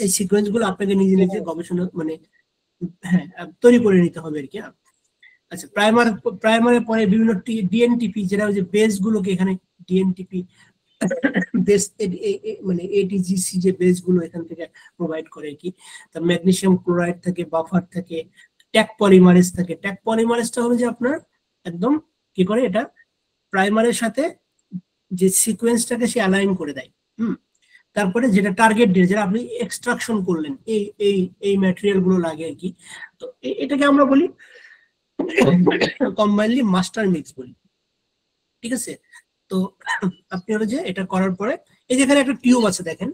এই সিকোয়েন্স গুলো আপনাকে নিজে নিজে গবেষণা মানে হ্যাঁ তৈরি করে নিতে হবে আর কি। আচ্ছা, প্রাইমারের পরে বিভিন্ন ডিএনটিপি যেটা হচ্ছে বেস গুলোকে এখানে ডিএনটিপি বেস মানে এটিজিসি যে বেস গুলো এখান থেকে প্রোভাইড করে আর কি। তার ম্যাগনেসিয়াম ক্লোরাইড থাকে, বাফার থাকে, ট্যাগ পলিমারেজ থাকে। ট্যাগ পলিমারেজটা হলো যে আপনার একদম কি করে এটা প্রাইমারের সাথে যে সিকোয়েন্সটাকে সে অ্যালাইন করে দেয়। তারপরে যেটা টার্গেট দিয়ে যেটা আপনি এক্সট্রাকশন করলেন এই এই এই ম্যাটেরিয়াল গুলো লাগে আর কি। তো এটাকে আমরা বলি কম্বাইনলি মাস্টার মিক্স বলি। ঠিক আছে, তো আপনি হলো যে এটা করার পরে এই যে এখানে একটা টিউব আছে দেখেন,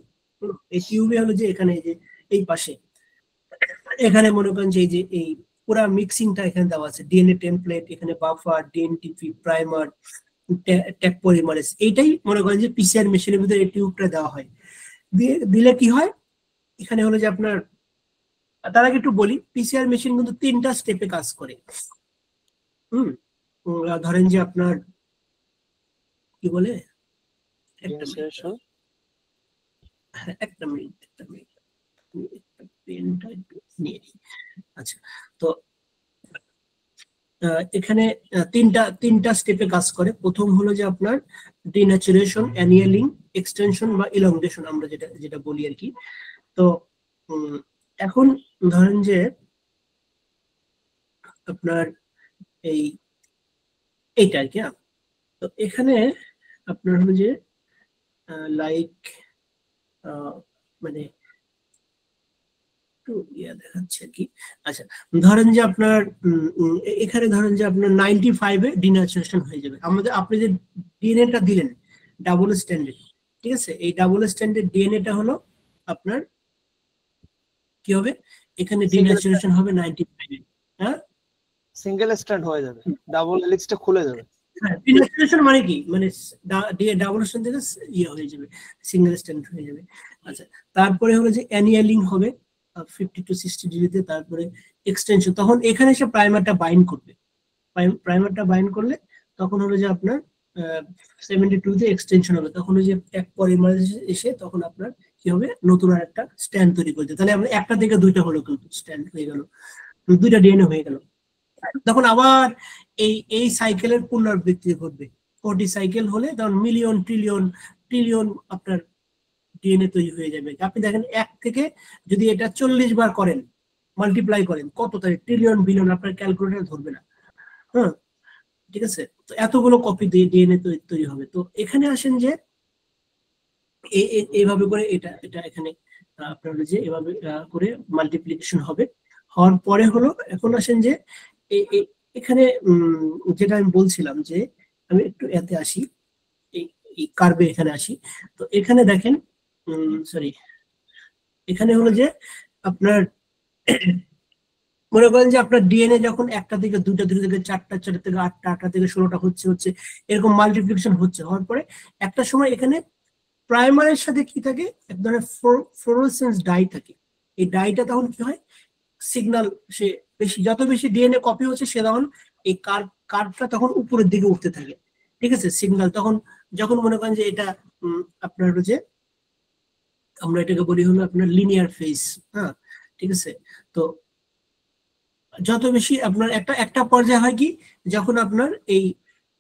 এই টিউবে হলো যে এখানে এই যে এই পাশে এখানে মনে করেন যে এই যে এই পুরা মিক্সিংটা এখানে দেওয়া আছে, ডিএনএ টেমপ্লেট, এখানে buffer, dNTP, primer, tag polymerase, এইটাই মনে করেন যে পিসিআর মেশিনের ভিতরে এই টিউবটা দেওয়া হয়। দিলে কি হয় এখানে হলো যে আপনার, তার আগে একটু বলি পিসিআর মেশিন কিন্তু 3টা স্টেপে কাজ করে। ধরেন যে আপনার কি বলে একটা মিনিট আচ্ছা, তো এখানে তিনটা স্টেপে কাজ করে। প্রথম হলো যে আপনার ডিন্যাচুরেশন, অ্যানিয়েলিং, এক্সটেনশন বা ইলংগেশন আমরা যেটা বলি আর কি। তো এখন ধরেন যে আপনার এইটা আর কি। তো এখানে আপনার হলো যে লাইক মানে দেখাচ্ছে আর কি। আচ্ছা, ধরেন যে আপনার এখানে ধরেন যে আপনার 95-এ ডিন্যাচুরেশন হয়ে যাবে। আপনি যে ডিএনএটা দিলেন ডাবল স্ট্যান্ডার্ড, ঠিক আছে, এই ডাবল স্ট্যান্ডার্ড ডিএনএটা হলো আপনার কি হবে, এখানে ডিন্যাচুরেশন হবে 95-এ। হ্যাঁ, সিঙ্গেল স্ট্র্যান্ড হয়ে যাবে, ডাবল হেলিক্সটা খুলে যাবে। হ্যাঁ, ডিন্যাচুরেশন মানে কি, মানে ডাবল স্ট্যান্ড থেকে ইয়ে হয়ে যাবে, সিঙ্গেল স্ট্যান্ড হয়ে যাবে। আচ্ছা, তারপরে হলো যে অ্যানিয়েলিং হবে 50 to 60 ডিগ্রিতে, তারপরে এক্সটেনশন, তখন এখানে এসে প্রাইমারটা বাইন্ড করবে। প্রাইমারটা বাইন্ড করলে তখন হলো যে আপনার 72 তে এক্সটেনশন হবে, তখন ওই যে এক পলিমারেজ এসে তখন আপনার কি হবে, নতুন আর একটা স্ট্যান্ড তৈরি করতে। তাহলে আমরা একটা থেকে দুইটা হলো কিন্তু স্ট্যান্ড হয়ে গেল, দুইটা ডিএনএ হয়ে গেল। তখন আবার এই সাইকেলের পুনরাবৃত্তি ঘটবে। 40 সাইকেল হলে তখন মিলিয়ন ট্রিলিয়ন আপনার ডিএনএ তৈরি হয়ে যাবে। আপনি দেখেন এক থেকে যদি এটা 40 বার করেন, মাল্টিপ্লাই করেন, কত তাই ট্রিলিয়ন বিলিয়ন, আপনার ক্যালকুলেটর ধরবে না। হ্যাঁ, ঠিক আছে, তো এতগুলো কপি দিয়ে ডিএনএ তৈরি হবে। তো এখানে আসেন যে এইভাবে করে এটা এখানে আপনার যে এভাবে করে মাল্টিপ্লিকেশন হবে। হওয়ার পরে হলো এখন আসেন যে এখানে যেটা আমি বলছিলাম যে আমি একটু এতে আসি, এই কার্ভে এখানে আসি। তো এখানে দেখেন সরি, এখানে হলো যে আপনার মনে করেন যে আপনার ডিএনএ যখন একটা থেকে দুটা থেকে চারটা থেকে আটটা থেকে 16টা হচ্ছে এরকম মাল্টিপ্লিকেশন হওয়ার পরে একটা সময় এখানে প্রাইমারের সাথে কি থাকে, এক ধরনের ফ্লোরোসেন্স ডাই থাকে। এই ডাইটা তখন কি হয়, সিগন্যাল সে যত বেশি ডিএনএ কপি হচ্ছে সে তখন এই কার্ভটা তখন উপরের দিকে উঠতে থাকে, ঠিক আছে। সিগন্যাল তখন যখন মনে করেন যে এটা আপনার যে আমরা এটাকে বলি হলো আপনার লিনিয়ার ফেজ, হ্যাঁ ঠিক আছে। তো যত বেশি আপনার একটা পর্যায়ে হয় কি, যখন আপনার এই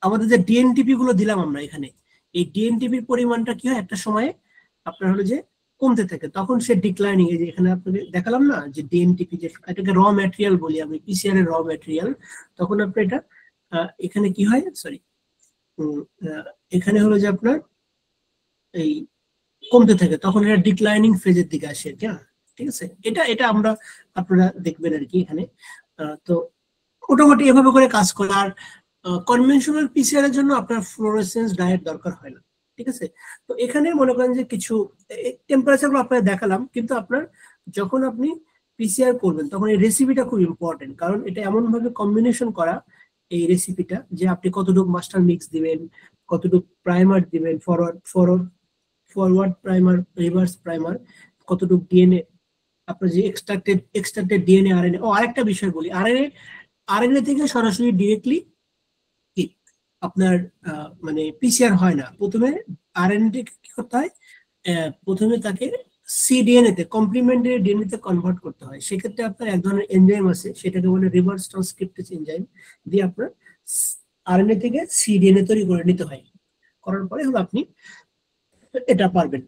আমাদের যে ডিএনটিপি গুলো দিলাম আমরা এখানে, এই ডিএনটিপির পরিমাণটা কি হয় একটা সময়ে আপনার হলো যে কমতে থাকে, তখন সে ডিক্লাইনিং। এই যে এখানে আপনাকে দেখালাম না যে ডিএনটিপি, যে এটাকে র ম্যাটেরিয়াল বলি আমি, পিসিআর এর র ম্যাটেরিয়াল, তখন আপনার এটা এখানে কি হয়, সরি এখানে হলো যে আপনার এই কমতে থাকে, তখন এটা ডিক্লাইনিং ফেজের দিকে আসে, ঠিক আছে। এটা আমরা আপনারা দেখবেন আর কি এখানে। তো মোটামুটি এভাবে করে কাজ করে। আর কনভেনশনাল পিসিআর এর জন্য আপনার ফ্লোরোসেন্স ডায়েট দরকার হয় না, ঠিক আছে। তো এখানে মনে করেন যে কিছু টেম্পারেচার গুলো আপনাদের দেখালাম, কিন্তু আপনার যখন আপনি পিসিআর করবেন তখন এই রেসিপিটা খুব ইম্পর্টেন্ট, কারণ এটা এমন ভাবে কম্বিনেশন করা এই রেসিপিটা, যে আপনি কতটুকু মাস্টার মিক্স দিবেন, কতটুকু প্রাইমার দিবেন, ফরওয়ার্ড প্রাইমার, রিভার্স প্রাইমার, কতটুকু ডিএনএ আপনার যে এক্সট্রাক্টেড ডিএনএ আরএনএ। আরেকটা বিষয় বলি, আরএনএ থেকে সরাসরি ডিরেক্টলি আপনার মানে পিসিআর হয় না। প্রথমে আরএনএ কি করতে হয়, প্রথমে তাকে সিডিএনএ তে, কমপ্লিমেন্টারি ডিএনএ তে কনভার্ট করতে হয়। সেক্ষেত্রে আপনার এক ধরনের এনজাইম আছে, সেটাকে বলে রিভার্স ট্রান্সক্রিপ্টেজ এনজাইম, দিয়ে আপনার আরএনএ থেকে সিডিএনএ তৈরি করে নিতে হয়। করার পরে হলো আপনি এটা পারবেন,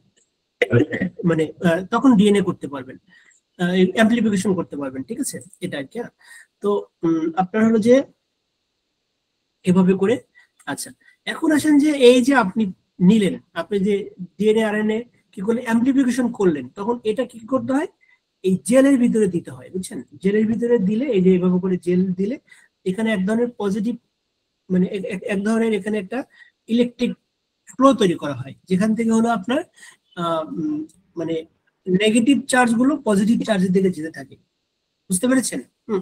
মানে তখন ডিএনএ করতে পারবেন, অ্যামপ্লিফিকেশন করতে পারবেন, ঠিক আছে। এটা আর কি। তো আপনার হলো যে এভাবে করে। আচ্ছা, এখন আসেন যে এই যে আপনি নিলেন, আপনি যে ডিএনএ আরএনএ কি করলেন, অ্যামপ্লিফিকেশন করলেন, তখন এটা কি করতে হয়, এই জেলের ভিতরে দিতে হয়, বুঝছেন। জেলের ভিতরে দিলে, এই যে এভাবে করে জেল দিলে এখানে এক ধরনের পজিটিভ, মানে এক ধরনের এখানে একটা ইলেকট্রিক ফ্লো তৈরি করা হয়, যেখান থেকে হলো আপনার মানে নেগেটিভ চার্জ গুলো পজিটিভ চার্জের দিকে যেতে থাকে, বুঝতে পেরেছেন।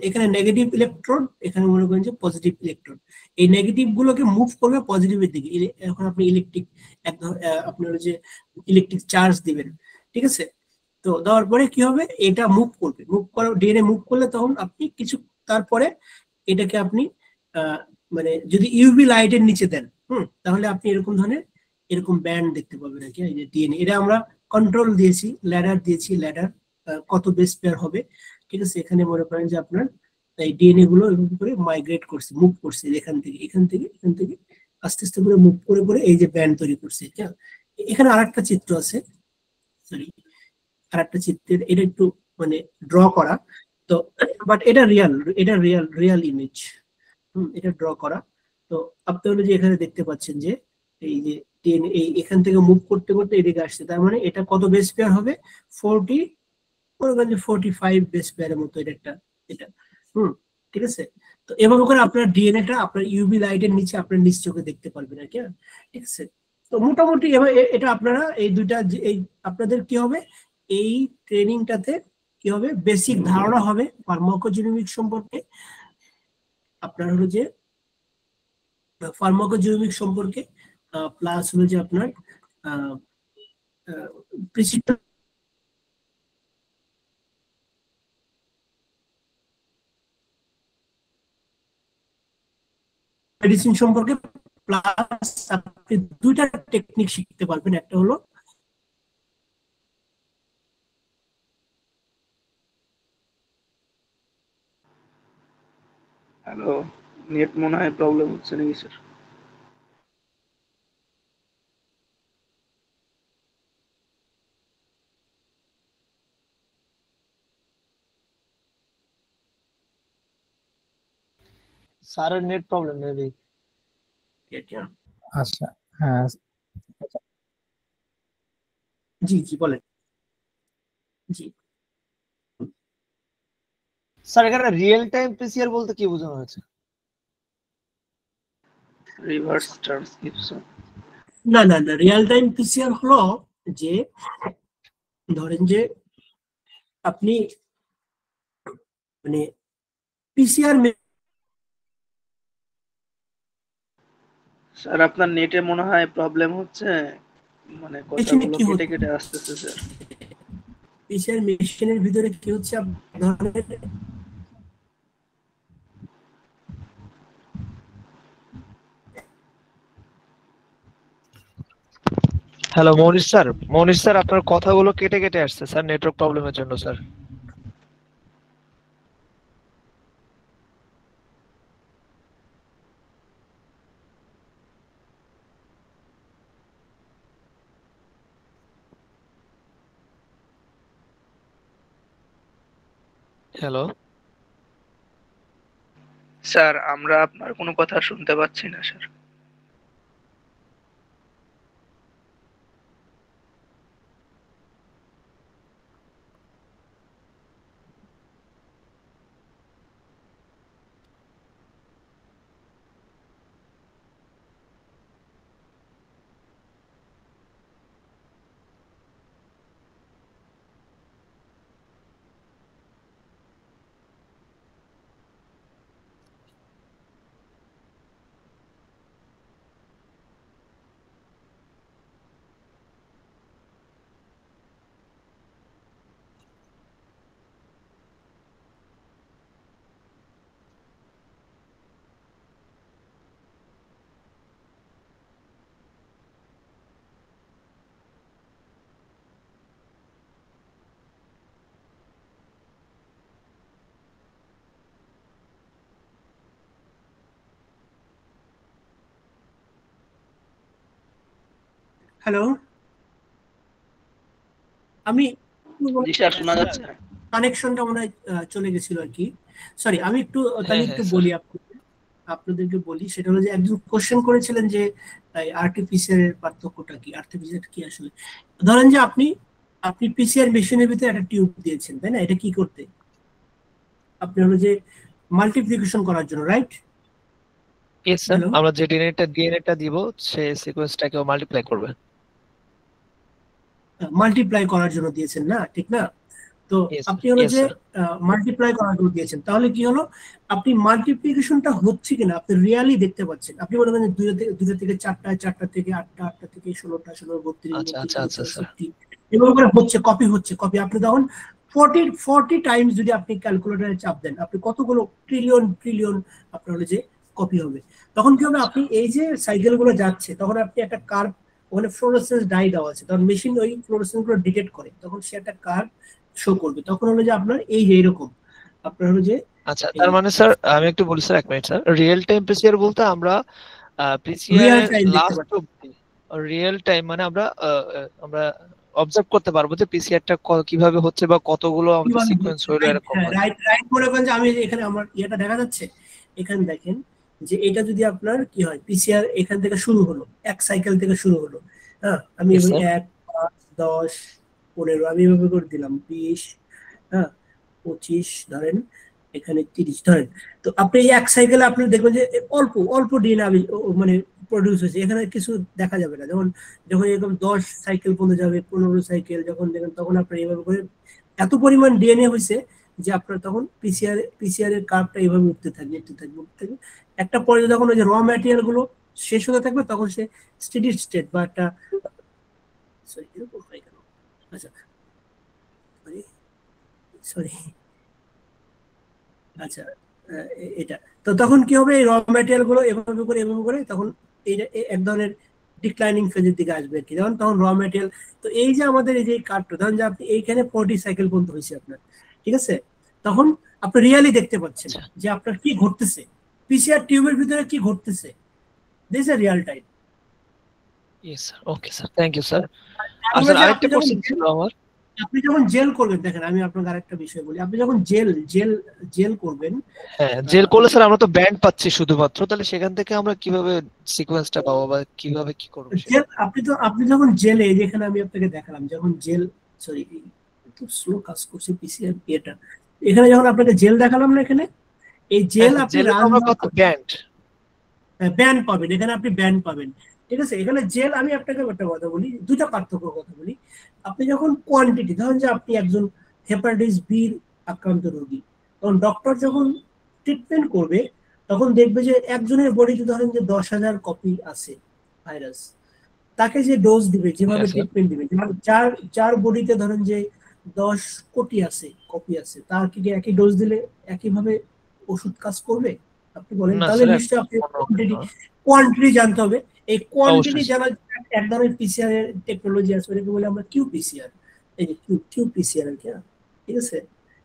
এখানে নেগেটিভ ইলেকট্রন, এখানে মনে করেন যে পজিটিভ ইলেকট্রন, এই নেগেটিভ গুলোকে মুভ করবে পজিটিভের দিকে। এখন আপনি ইলেকট্রিক আপনার যে ইলেকট্রিক চার্জ দিবেন, ঠিক আছে। তো দেওয়ার পরে কি হবে, এটা মুভ করবে, ডিএনএ মুভ করলে তখন আপনি কিছু তারপরে এটাকে আপনি মানে যদি ইউভি লাইটের নিচে দেন, তাহলে আপনি এরকম ধরনের এরকম ব্যান্ড দেখতে পাবেন আর কি। এই যে ডিএনএ, এটা আমরা কন্ট্রোল দিয়েছি, ল্যাডার দিয়েছি, ল্যাডার কত বেস পেয়ার হবে, ঠিক আছে। এখানে মনে করেন যে আপনার এই ডিএনএ গুলো এরকম করে মাইগ্রেট করছে, মুভ করছে, এখান থেকে আস্তে আস্তে করে মুভ করে এই যে ব্যান্ড তৈরি করছে। এখানে আরেকটা চিত্র আছে, সরি আরেকটা চিত্রের, এটা একটু মানে ড্র করা, তো বাট এটা রিয়াল ইমেজ, এটা ড্র করা। তো আপনি হলো যে এখানে দেখতে পাচ্ছেন যে এই যে এই এখান থেকে মুভ করতে এদিকে আসছে, তার মানে এটা কত বেস পেয়ার হবে, 45 বেস পেয়ারের মতো এটা ঠিক আছে। তো এভাবে করে আপনার ডিএনএটা আপনার ইউভি লাইটের নিচে আপনার নিজ চোখে দেখতে পারবেন আর কি, ঠিক আছে। তো মোটামুটি এটা আপনারা এই দুইটা, এই আপনাদের কি হবে, এই ট্রেনিংটাতে কি হবে, বেসিক ধারণা হবে ফার্মাকোজেনোমিক সম্পর্কে, আপনার হলো যে ফার্মাকোজেনোমিক সম্পর্কে, প্লাস হলো যে আপনার প্রিসিশন মেডিসিন সম্পর্কে, প্লাস আপনি দুইটা টেকনিক শিখতে পারবেন। একটা হলো হ্যালো, নেট মনে হয় প্রবলেম হচ্ছে নাকি স্যার? স্যারের নেট প্রবলেম মেবি। আচ্ছা, হ্যাঁ জি বলেন। জি স্যার, এখানে রিয়েল টাইম পিসিআর বলতে কি বোঝানো হয়েছে? Reverse transcription. না, রিয়েল টাইম পিসিআর হলো যে ধরেন যে আপনি মানে পিসিআর স্যার আপনার নেটে মনে হয় প্রবলেম হচ্ছে, মানে মেশিনে কথাগুলো কি কেটে হচ্ছে, কেটে আসতেছে স্যার। পিসিআর মেশিনের ভিতরে কি হচ্ছে ধরনের হ্যালো মনির স্যার আপনার কথাগুলো কেটে কেটে আসছে স্যার, নেটওয়ার্ক প্রবলেমের জন্য স্যার। হ্যালো স্যার আমরা আপনার কোনো কথা শুনতে পাচ্ছি না স্যার। হ্যালো, আমি জি স্যার শোনা যাচ্ছে। কানেকশনটা মনে হয় চলে গেছিল আর কি, সরি। আমি একটু তাহলে হ্যাঁ একটু স্যার। বলি আপনাদেরকে বলি, সেটা হলো যে একজন কোশ্চেন করেছিলেন যে আরটিপিসিআর এর পার্থক্যটা কি, আরটিপিসিআর কি আসলে। ধরেন যে আপনি আপনি পিসিআর মেশিনের ভিতরে একটা টিউব দিয়েছেন, তাই না? এটা কি করতে? আপনি হলো যে মাল্টিপ্লিকেশন করার জন্য, রাইট? ইয়েস স্যার, হ্যালো, আমরা যে ডিএনএটা দিব সে সিকোয়েন্সটাকে মাল্টিপ্লাই করবে। মাল্টিপ্লাই করার জন্য দিয়েছেন না, ঠিক না? তো ইয়েস আপনি হলো ইয়েস যে স্যার। মাল্টিপ্লাই করার জন্য দিয়েছেন, তাহলে কি হলো, আপনি মাল্টিপ্লিকেশনটা হচ্ছে কিনা আপনি রিয়ালি দেখতে পাচ্ছেন। আপনি মনে করেন দুইটা থেকে চারটা, চারটা থেকে আটটা, আটটা থেকে 16টা, 16, 32, আচ্ছা 32, আচ্ছা আচ্ছা 64, স্যার। 64 এভাবে করে হচ্ছে, কপি। আপনি তখন 40 টাইমস যদি আপনি ক্যালকুলেটরে চাপ দেন, আপনি কতগুলো ট্রিলিয়ন আপনার হলো যে কপি হবে। তখন কি হবে, আপনি এই যে সাইকেল গুলো যাচ্ছে, তখন আপনি একটা কার্ভ, ওখানে ফ্লোরোসেন্স ডাই দেওয়া আছে, তখন মেশিন ওই ফ্লোরোসেন্স গুলো ডিটেক্ট করে, তখন সে একটা কার্ভ শো করবে। তখন হলো যে আপনার এই যে এরকম আপনার হলো যে আচ্ছা এই তার মানে স্যার আমি একটু বলি স্যার, এক minute sir. Real time PCR বলতে আমরা পিসিআর রিয়েল এর টাইম দেখতে লাস্ট পাচ্ছেন। অবধি রিয়েল টাইম মানে আমরা অবজার্ভ করতে পারবো যে পিসিআরটা কিভাবে হচ্ছে বা কতগুলো আমাদের সিকোয়েন্স হলো এরকম আর কি। রাইট মনে করেন যে আমি এখানে আমার ইয়েটা দেখা যাচ্ছে, এখানে দেখেন যে এটা যদি আপনার কি হয়, পিসিআর এখান থেকে শুরু হলো, এক সাইকেল থেকে শুরু হলো। হ্যাঁ, আমি Yes, sir. 1, 5, 10, 15 আমি এভাবে করে দিলাম, 20, হ্যাঁ, 25 ধরেন, এখানে 30 ধরেন। তো আপনি এই এক সাইকেলে আপনি দেখবেন যে অল্প অল্প ডিএনএ মানে প্রডিউস হয়েছে, এখানে কিছু দেখা যাবে না। যখন এরকম 10 সাইকেল পর্যন্ত যাবে, 15 সাইকেল যখন দেখেন, তখন আপনার এইভাবে করে এত পরিমাণ ডিএনএ হয়েছে যে আপনার তখন পিসিআর এর কার্ভটা এইভাবে উঠতে থাকবে। একটা পর্যায়ে যখন ওই যে র ম্যাটেরিয়াল গুলো শেষ হতে থাকবে, তখন সে স্টেডি স্টেট বা একটা সরি এরকম হয় কেন, আচ্ছা সরি আচ্ছা এটা। তো তখন কি হবে, এই র ম্যাটেরিয়াল গুলো এভাবে করে তখন এইটা এক ধরনের ডিক্লাইনিং ফেজের দিকে আসবে আর কি। তখন র ম্যাটেরিয়াল, তো এই যে আমাদের এই যে কার্ভটা, ধরেন যে আপনি এইখানে 40 সাইকেল পর্যন্ত হয়েছে আপনার, ঠিক আছে? তখন আপনি রিয়ালি দেখতে পাচ্ছেন যে আপনার কি ঘটতেছে, পিসিআর টিউবের ভিতরে কি ঘটতেছে, this is real time. Yes sir, okay sir, thank you sir. আর স্যার আরেকটা কোশ্চেন ছিল আমার। আপনি যখন জেল করবেন, দেখেন আমি আপনাকে আরেকটা বিষয় বলি, আপনি যখন জেল করবেন, হ্যাঁ জেল করলে স্যার আমরা তো ব্যান্ড পাচ্ছি শুধুমাত্র, তাহলে সেখান থেকে আমরা কিভাবে সিকোয়েন্সটা পাবো বা কিভাবে কি করবো? আপনি যখন জেলে, যেখানে আমি আপনাকে দেখালাম, যখন জেল, সরি একটু স্লো কাজ করছে পিসিআর এটা, এখানে যখন আপনাকে জেল দেখালাম না, এখানে এই জেল আপনি ব্যান্ড পাবেন, এখানে আপনি ব্যান্ড পাবেন, ঠিক আছে? এখানে জেল, আমি আপনাকে একটা কথা বলি, দুইটা পার্থক্য কথা বলি। আপনি যখন কোয়ান্টিটি, ধরেন যে আপনি একজন হেপাটাইটিস বি আক্রান্ত রোগী, তখন ডক্টর যখন ট্রিটমেন্ট করবে তখন দেখবে যে একজনের বডিতে ধরেন যে 10,000 কপি আছে ভাইরাস, তাকে যে ডোজ দিবে, যেভাবে হ্যাঁ স্যার। ট্রিটমেন্ট দিবে, যেমন যার যার বডিতে ধরেন যে 10 কোটি আছে, কপি আছে, তার কি একই ডোজ দিলে একইভাবে ওষুধ কাজ করবে? আপনি বলেন। না তাহলে স্যার, নিশ্চয়ই আপনি কোনো কোয়ান্টিটি জানতে হবে। এই কোয়ান্টিটি অবশ্যই স্যার। জানার জন্য এক ধরনের পিসিআর এর টেকনোলজি আছে, ওটাকে বলে আমরা কিউপিসিআর। এই যে কিউপিসিআর আর কি, ঠিক আছে?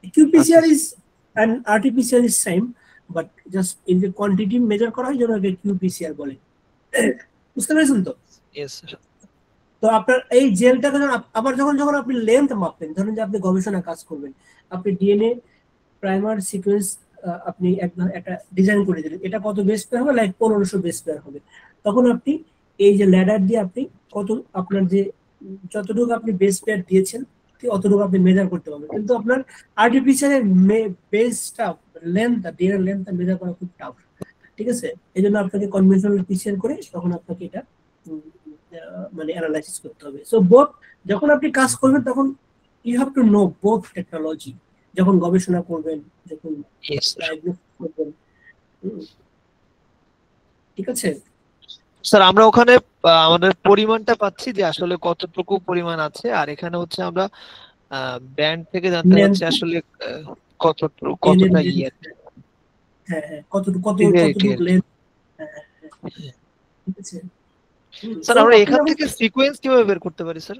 আচ্ছা qPCR is and RTPCR is same, but just in যে কোয়ান্টিটি মেজার করা হয় জন্য কিউপিসিআর বলে। বুঝতে পেরেছেন তো? Yes sir. তো আপনার এই জেলটাকে আবার যখন যখন আপনি লেন্থ মাপবেন, ধরুন যে আপনি গবেষণা কাজ করবেন, আপনি ডিএনএ প্রাইমার সিকোয়েন্স আপনি একটা ডিজাইন করে দিলেন, এটা কত বেস পেয়ার হবে, লাইক 1500 বেস পেয়ার হবে। তখন আপনি এই যে ল্যাডার দিয়ে আপনি কত, আপনার যে যতটুকু আপনি বেস পেয়ার দিয়েছেন অতটুকু আপনি মেজার করতে পারবেন। কিন্তু আপনার আর্টিফিশিয়াল বেসটা লেন্থ, ডিএনএ লেন্থটা মেজার করা খুব টাফ, ঠিক আছে? এই জন্য আপনাকে কনভেনশনাল পিসিআর করে তখন আপনাকে এটা মানে অ্যানালাইসিস করতে হবে। সো বোথ, যখন আপনি কাজ করবেন তখন you have to know both technology, যখন গবেষণা করবেন, যখন ইয়েস স্যার। ডায়াগনোসিস করবেন। ঠিক আছে স্যার আমরা ওখানে আমাদের পরিমাণটা পাচ্ছি যে আসলে কতটুকু পরিমাণ আছে, আর এখানে হচ্ছে আমরা ব্যান্ড থেকে জানতে পারছি আসলে কতটুকু কতটা ইয়ে। হ্যাঁ হ্যাঁ, কতটুকু Exactly. লেন্থ। ঠিক আছে স্যার আমরা এখান থেকে সিকোয়েন্স কিভাবে বের করতে পারি স্যার?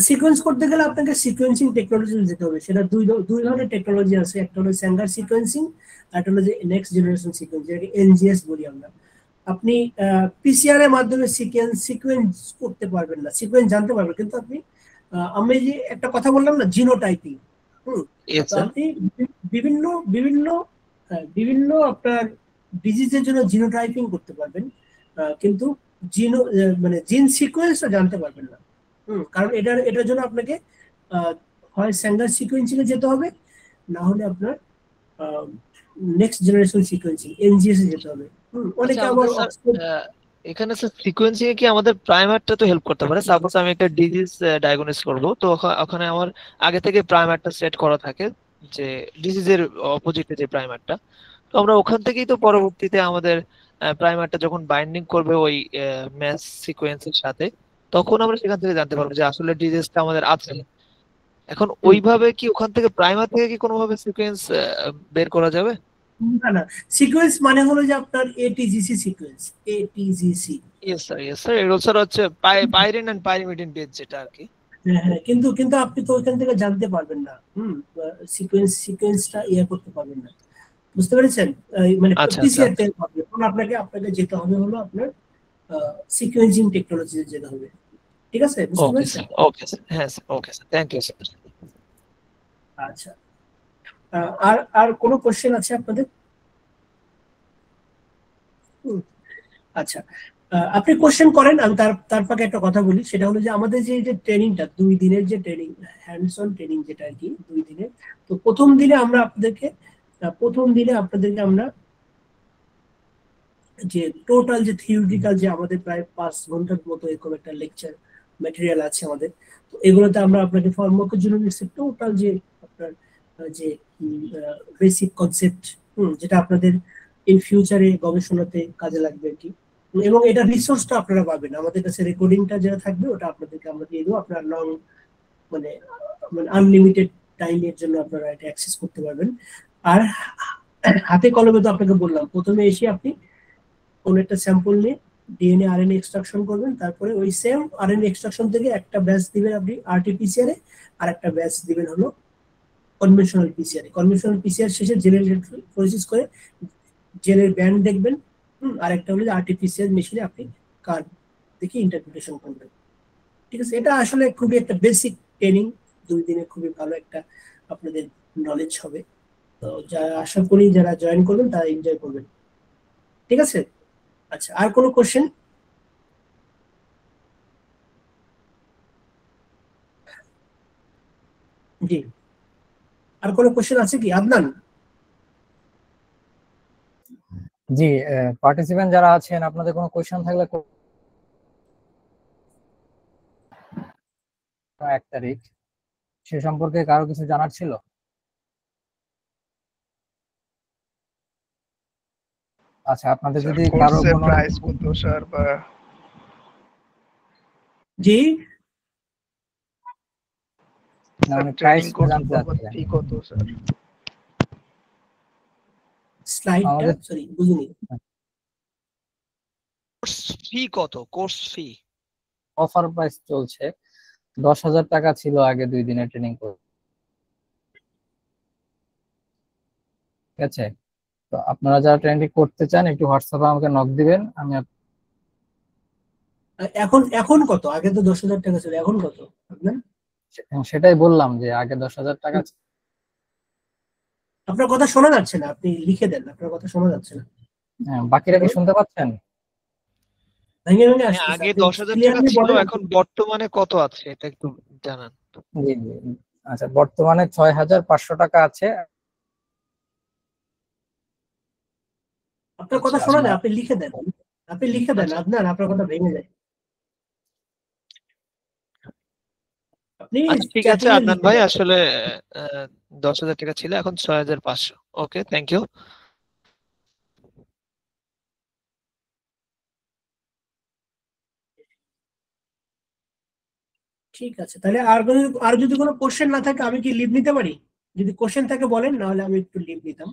সিকোয়েন্স করতে গেলে আপনাকে সিকোয়েন্সিং টেকনোলজি যেতে হবে। সেটা দুই ধরনের টেকনোলজি আছে, একটা হলো স্যাঙ্গার সিকোয়েন্সিং, আর একটা হলো যে নেক্সট জেনারেশন সিকোয়েন্স, যেটাকে এনজিএস বলি আমরা। আপনি পিসিআর এর মাধ্যমে সিকোয়েন্স করতে পারবেন না, সিকোয়েন্স জানতে পারবেন, কিন্তু আপনি আমি যে একটা কথা বললাম না, জিনোটাইপিং, তো আপনি বিভিন্ন বিভিন্ন বিভিন্ন আপনার ডিজিজের জন্য জিনোটাইপিং করতে পারবেন, কিন্তু মানে জিন সিকোয়েন্সটা জানতে পারবেন না। কারণ এটার জন্য আপনাকে হয় স্যাঙ্গার সিকোয়েন্সিং এ যেতে হবে, না হলে আপনার নেক্সট জেনারেশন সিকোয়েন্সিং এনজিএস এ যেতে হবে। অনেকে আবার এখানে স্যার সিকোয়েন্সিং এ কি আমাদের প্রাইমারটা তো হেল্প করতে পারে? সাপোজ আমি একটা ডিজিজ ডায়াগনোস করব, তো ওখানে আমার আগে থেকে প্রাইমারটা সেট করা থাকে, যে ডিজিজের অপোজিটে যে প্রাইমারটা, তো আমরা ওখান থেকেই তো পরবর্তীতে আমাদের প্রাইমারটা যখন বাইন্ডিং করবে ওই ম্যাচ সিকোয়েন্সের সাথে, তখন আমরা সেখান থেকে জানতে পারবো যে আসলে ডিজিজটা আমাদের আছে। এখন ওইভাবে কি ওখান থেকে প্রাইমার থেকে কি কোনোভাবে সিকোয়েন্স বের করা যাবে? না না, সিকোয়েন্স মানে হলো যে আপনার এটিজিসি সিকোয়েন্স, এটিজিসি। ইয়েস স্যার, এগুলো স্যার হচ্ছে পাইরিন এন্ড পাইরিমিডিন বেস যেটা আর কি। হ্যাঁ, কিন্তু আপনি তো ওইখান থেকে জানতে পারবেন না, সিকোয়েন্সটা ইয়ে করতে পারবেন না। বুঝতে পেরেছেন? মানে পিসিআর থেকে পাবেন, তখন আপনাকে যেতে হবে হলো আপনার সিকোয়েন্সিং টেকনোলজিতে যেতে হবে। ঠিক আছে, বুঝতে পেরেছেন? ওকে স্যার, হ্যাঁ sir, okay sir, thank you sir. আচ্ছা, আর কোনো কোশ্চেন আছে আপনাদের? আচ্ছা, আপনি কোশ্চেন করেন, আমি তার ফাঁকে একটা কথা বলি। সেটা হলো যে আমাদের যে ট্রেনিংটা 2 দিনের যে ট্রেনিং, হ্যান্ডস অন ট্রেনিং যেটা আর কি 2 দিনের, তো প্রথম দিনে আপনাদেরকে আমরা যে টোটাল যে থিওরিটিক্যাল যে আমাদের প্রায় 5 ঘন্টার মতো এরকম একটা লেকচার ম্যাটেরিয়াল আছে আমাদের, তো এগুলোতে আমরা আপনাকে ফার্মাকোজেনোমিক্সের টোটাল যে আপনার যে বেসিক কনসেপ্ট, যেটা আপনাদের ইন ফিউচারে গবেষণাতে কাজে লাগবে আর কি। এবং এটা রিসোর্সটা আপনারা পাবেন আমাদের কাছে, রেকর্ডিংটা যেটা থাকবে ওটা আপনাদেরকে আমরা দিয়ে দেবো। আপনার লং মানে আনলিমিটেড টাইমের জন্য আপনারা এটা অ্যাক্সেস করতে পারবেন। আর হাতে কলমে তো আপনাকে বললাম, প্রথমে এসে আপনি কোন একটা স্যাম্পল নিয়ে ডিএনএ আরএনএ এক্সট্রাকশন করবেন, তারপরে ওই সেম আরএনএ এক্সট্রাকশন থেকে একটা ব্যাচ দিবেন আপনি আরটিপিসিআর এ, আর একটা ব্যাচ দিবেন হলো কনভেনশনাল পিসিআর এ। কনভেনশনাল পিসিআর শেষে জেলের ইলেকট্রোফোরেসিস করে জেলের ব্যান্ড দেখবেন, আর একটা হলো আরটিপিসিআর মেশিনে আপনি কার্ড দেখে ইন্টারপ্রিটেশন করবেন। ঠিক আছে, এটা আসলে খুবই একটা বেসিক ট্রেনিং, 2 দিনে খুবই ভালো একটা আপনাদের নলেজ হবে। তো আশা করি যারা জয়েন করবেন তারা এনজয় করবেন। ঠিক আছে, আচ্ছা, আর কোনো কোশ্চেন? জি, আর কোনো কোশ্চেন আছে কি আদনান? জি, পার্টিসিপেন্ট যারা আছেন আপনাদের কোনো কোশ্চেন থাকলে 1 তারিখ সে সম্পর্কে কারো কিছু জানার ছিল? আচ্ছা, আপনাদের যদি কারো কোর্সের কোনো প্রাইস কত স্যার? বা জি না, মানে ট্রেনিং প্রাইস কোর্স জানতে বাবদ চাচ্ছিলেন। ফি কত স্যার? স্লাইডটা আমাদের সরি বুঝিনি। কোর্স ফি কত? কোর্স ফি অফার প্রাইস চলছে, 10,000 টাকা ছিল আগে 2 দিনের ট্রেনিং কোর্স। ঠিক আছে, তো আপনারা যারা ট্রেনিং করতে চান একটু হোয়াটসঅ্যাপে আমাকে নক দিবেন, আমি এখন এখন কত? আগে তো 10,000 টাকা ছিল, এখন কত আপনার? সেটাই বললাম যে আগে 10,000 টাকা ছিল। আপনার কথা শোনা যাচ্ছে না, আপনি লিখে দেন, আপনার কথা শোনা যাচ্ছে না। হ্যাঁ, বাকিটা কি শুনতে পাচ্ছেন? ভেঙে ভেঙে আসছে, আগে আপনি 10,000 টাকা ক্লিয়ারলি ছিল, বলেন। এখন বর্তমানে কত আছে এটা একটু জানান। জি জি, আচ্ছা, বর্তমানে 6,500 টাকা আছে। আপনার কথা আচ্ছা শোনা আচ্ছা যায়, আপনি লিখে দেন, আপনি লিখে দেন, আচ্ছা আপনার কথা ভেঙে যায়। আপনি আচ্ছা, ঠিক আছে চ্যাটিং এ আদনান লিখে ভাই, দেন। আসলে 10,000 টাকা ছিল, এখন 6,500। ওকে, থ্যাংক ইউ। ঠিক আছে, তাহলে আর যদি কোনো কোশ্চেন না থাকে আমি কি লিভ নিতে পারি? যদি কোশ্চেন থাকে বলেন, নাহলে আমি একটু লিভ নিতাম।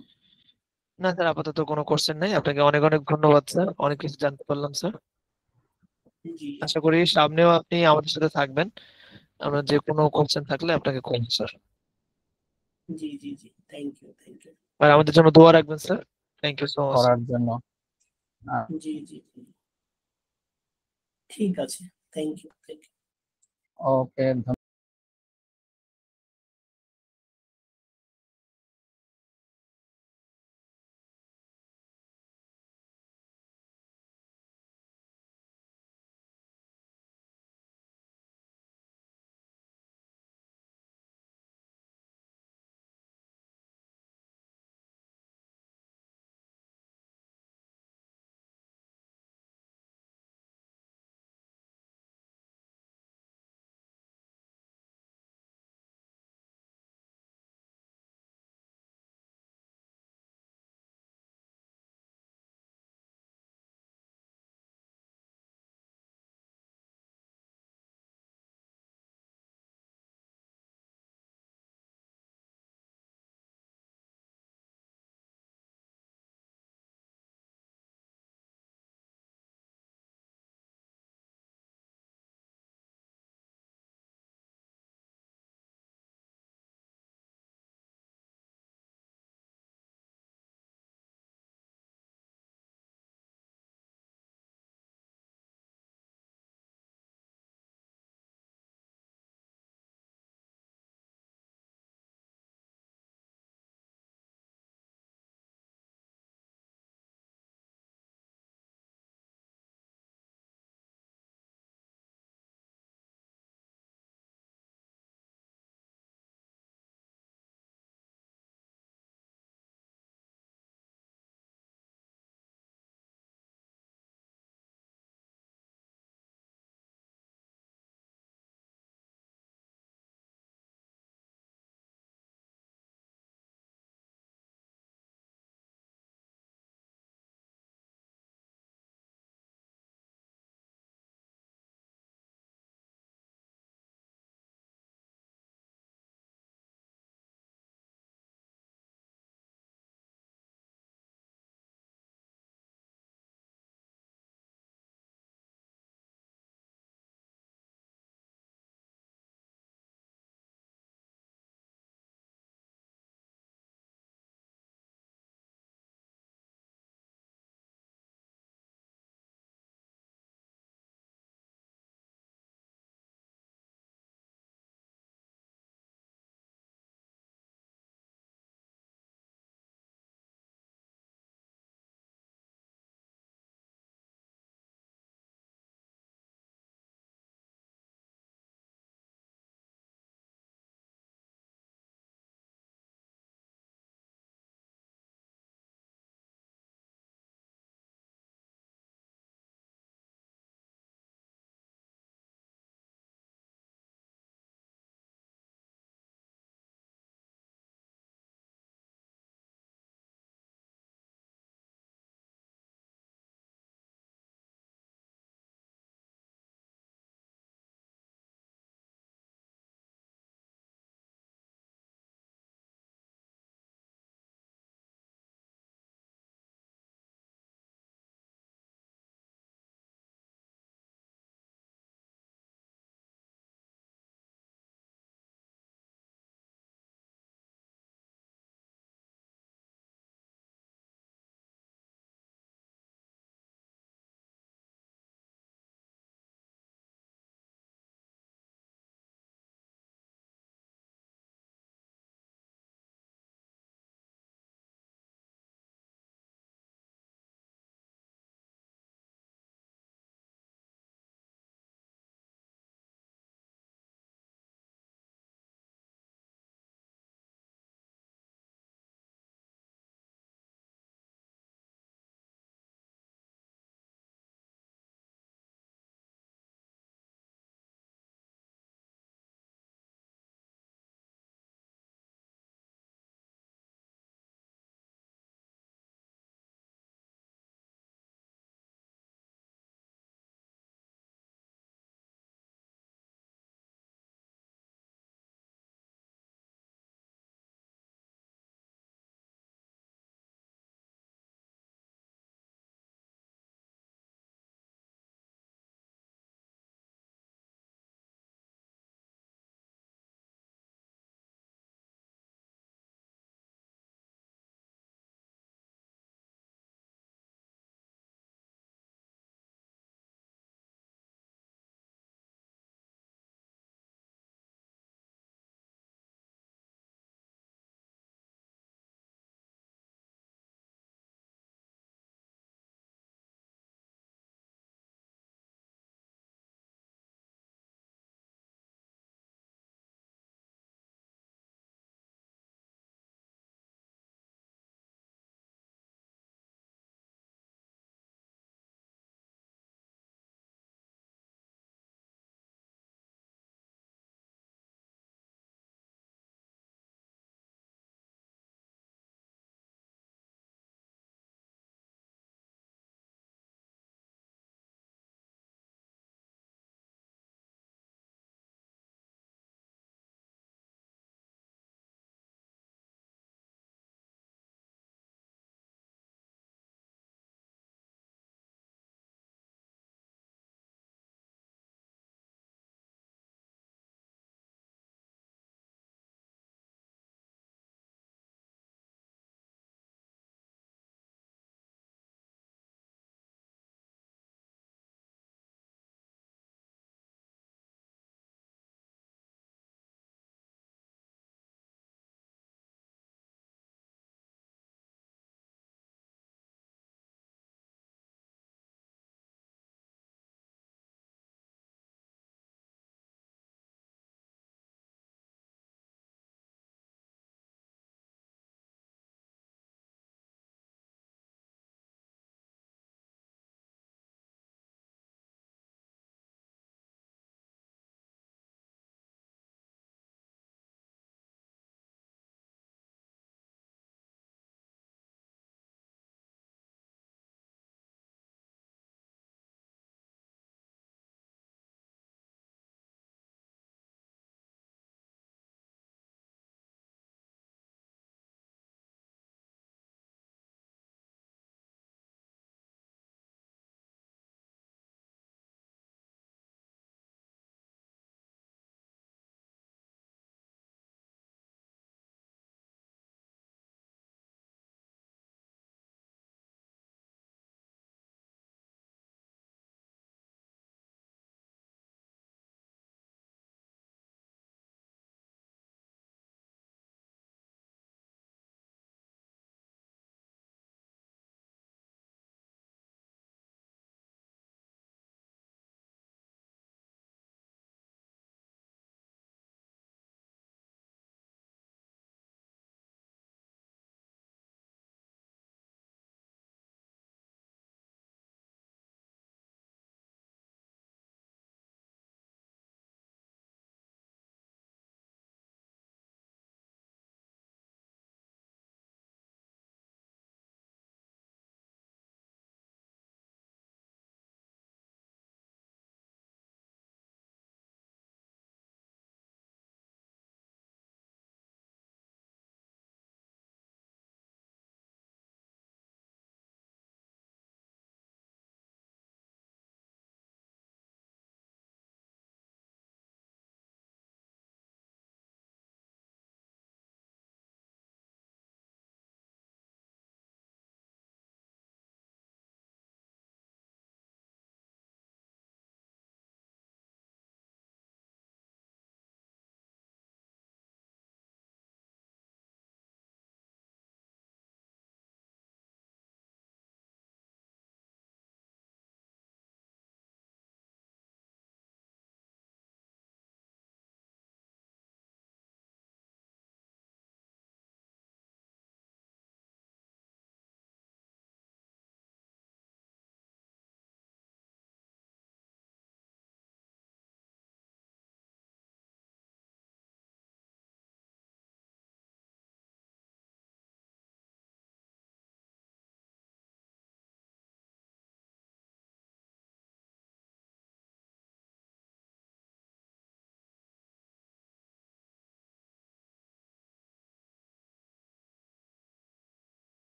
না স্যার, আপাতত কোনো কোশ্চেন নাই। আপনাকে অনেক অনেক ধন্যবাদ স্যার, অনেক কিছু জানতে পারলাম স্যার। জি আশা করি সামনেও আপনি আমাদের সাথে থাকবেন। আমরা যে কোনো কোশ্চেন থাকলে আপনাকে করবো স্যার। জি জি জি, থ্যাংক ইউ, থ্যাংক ইউ। আর আমাদের জন্য দোয়া রাখবেন sir. Thank you so much. করার জন্য জি জি জি, ঠিক আছে, thank you, thank you. Okay.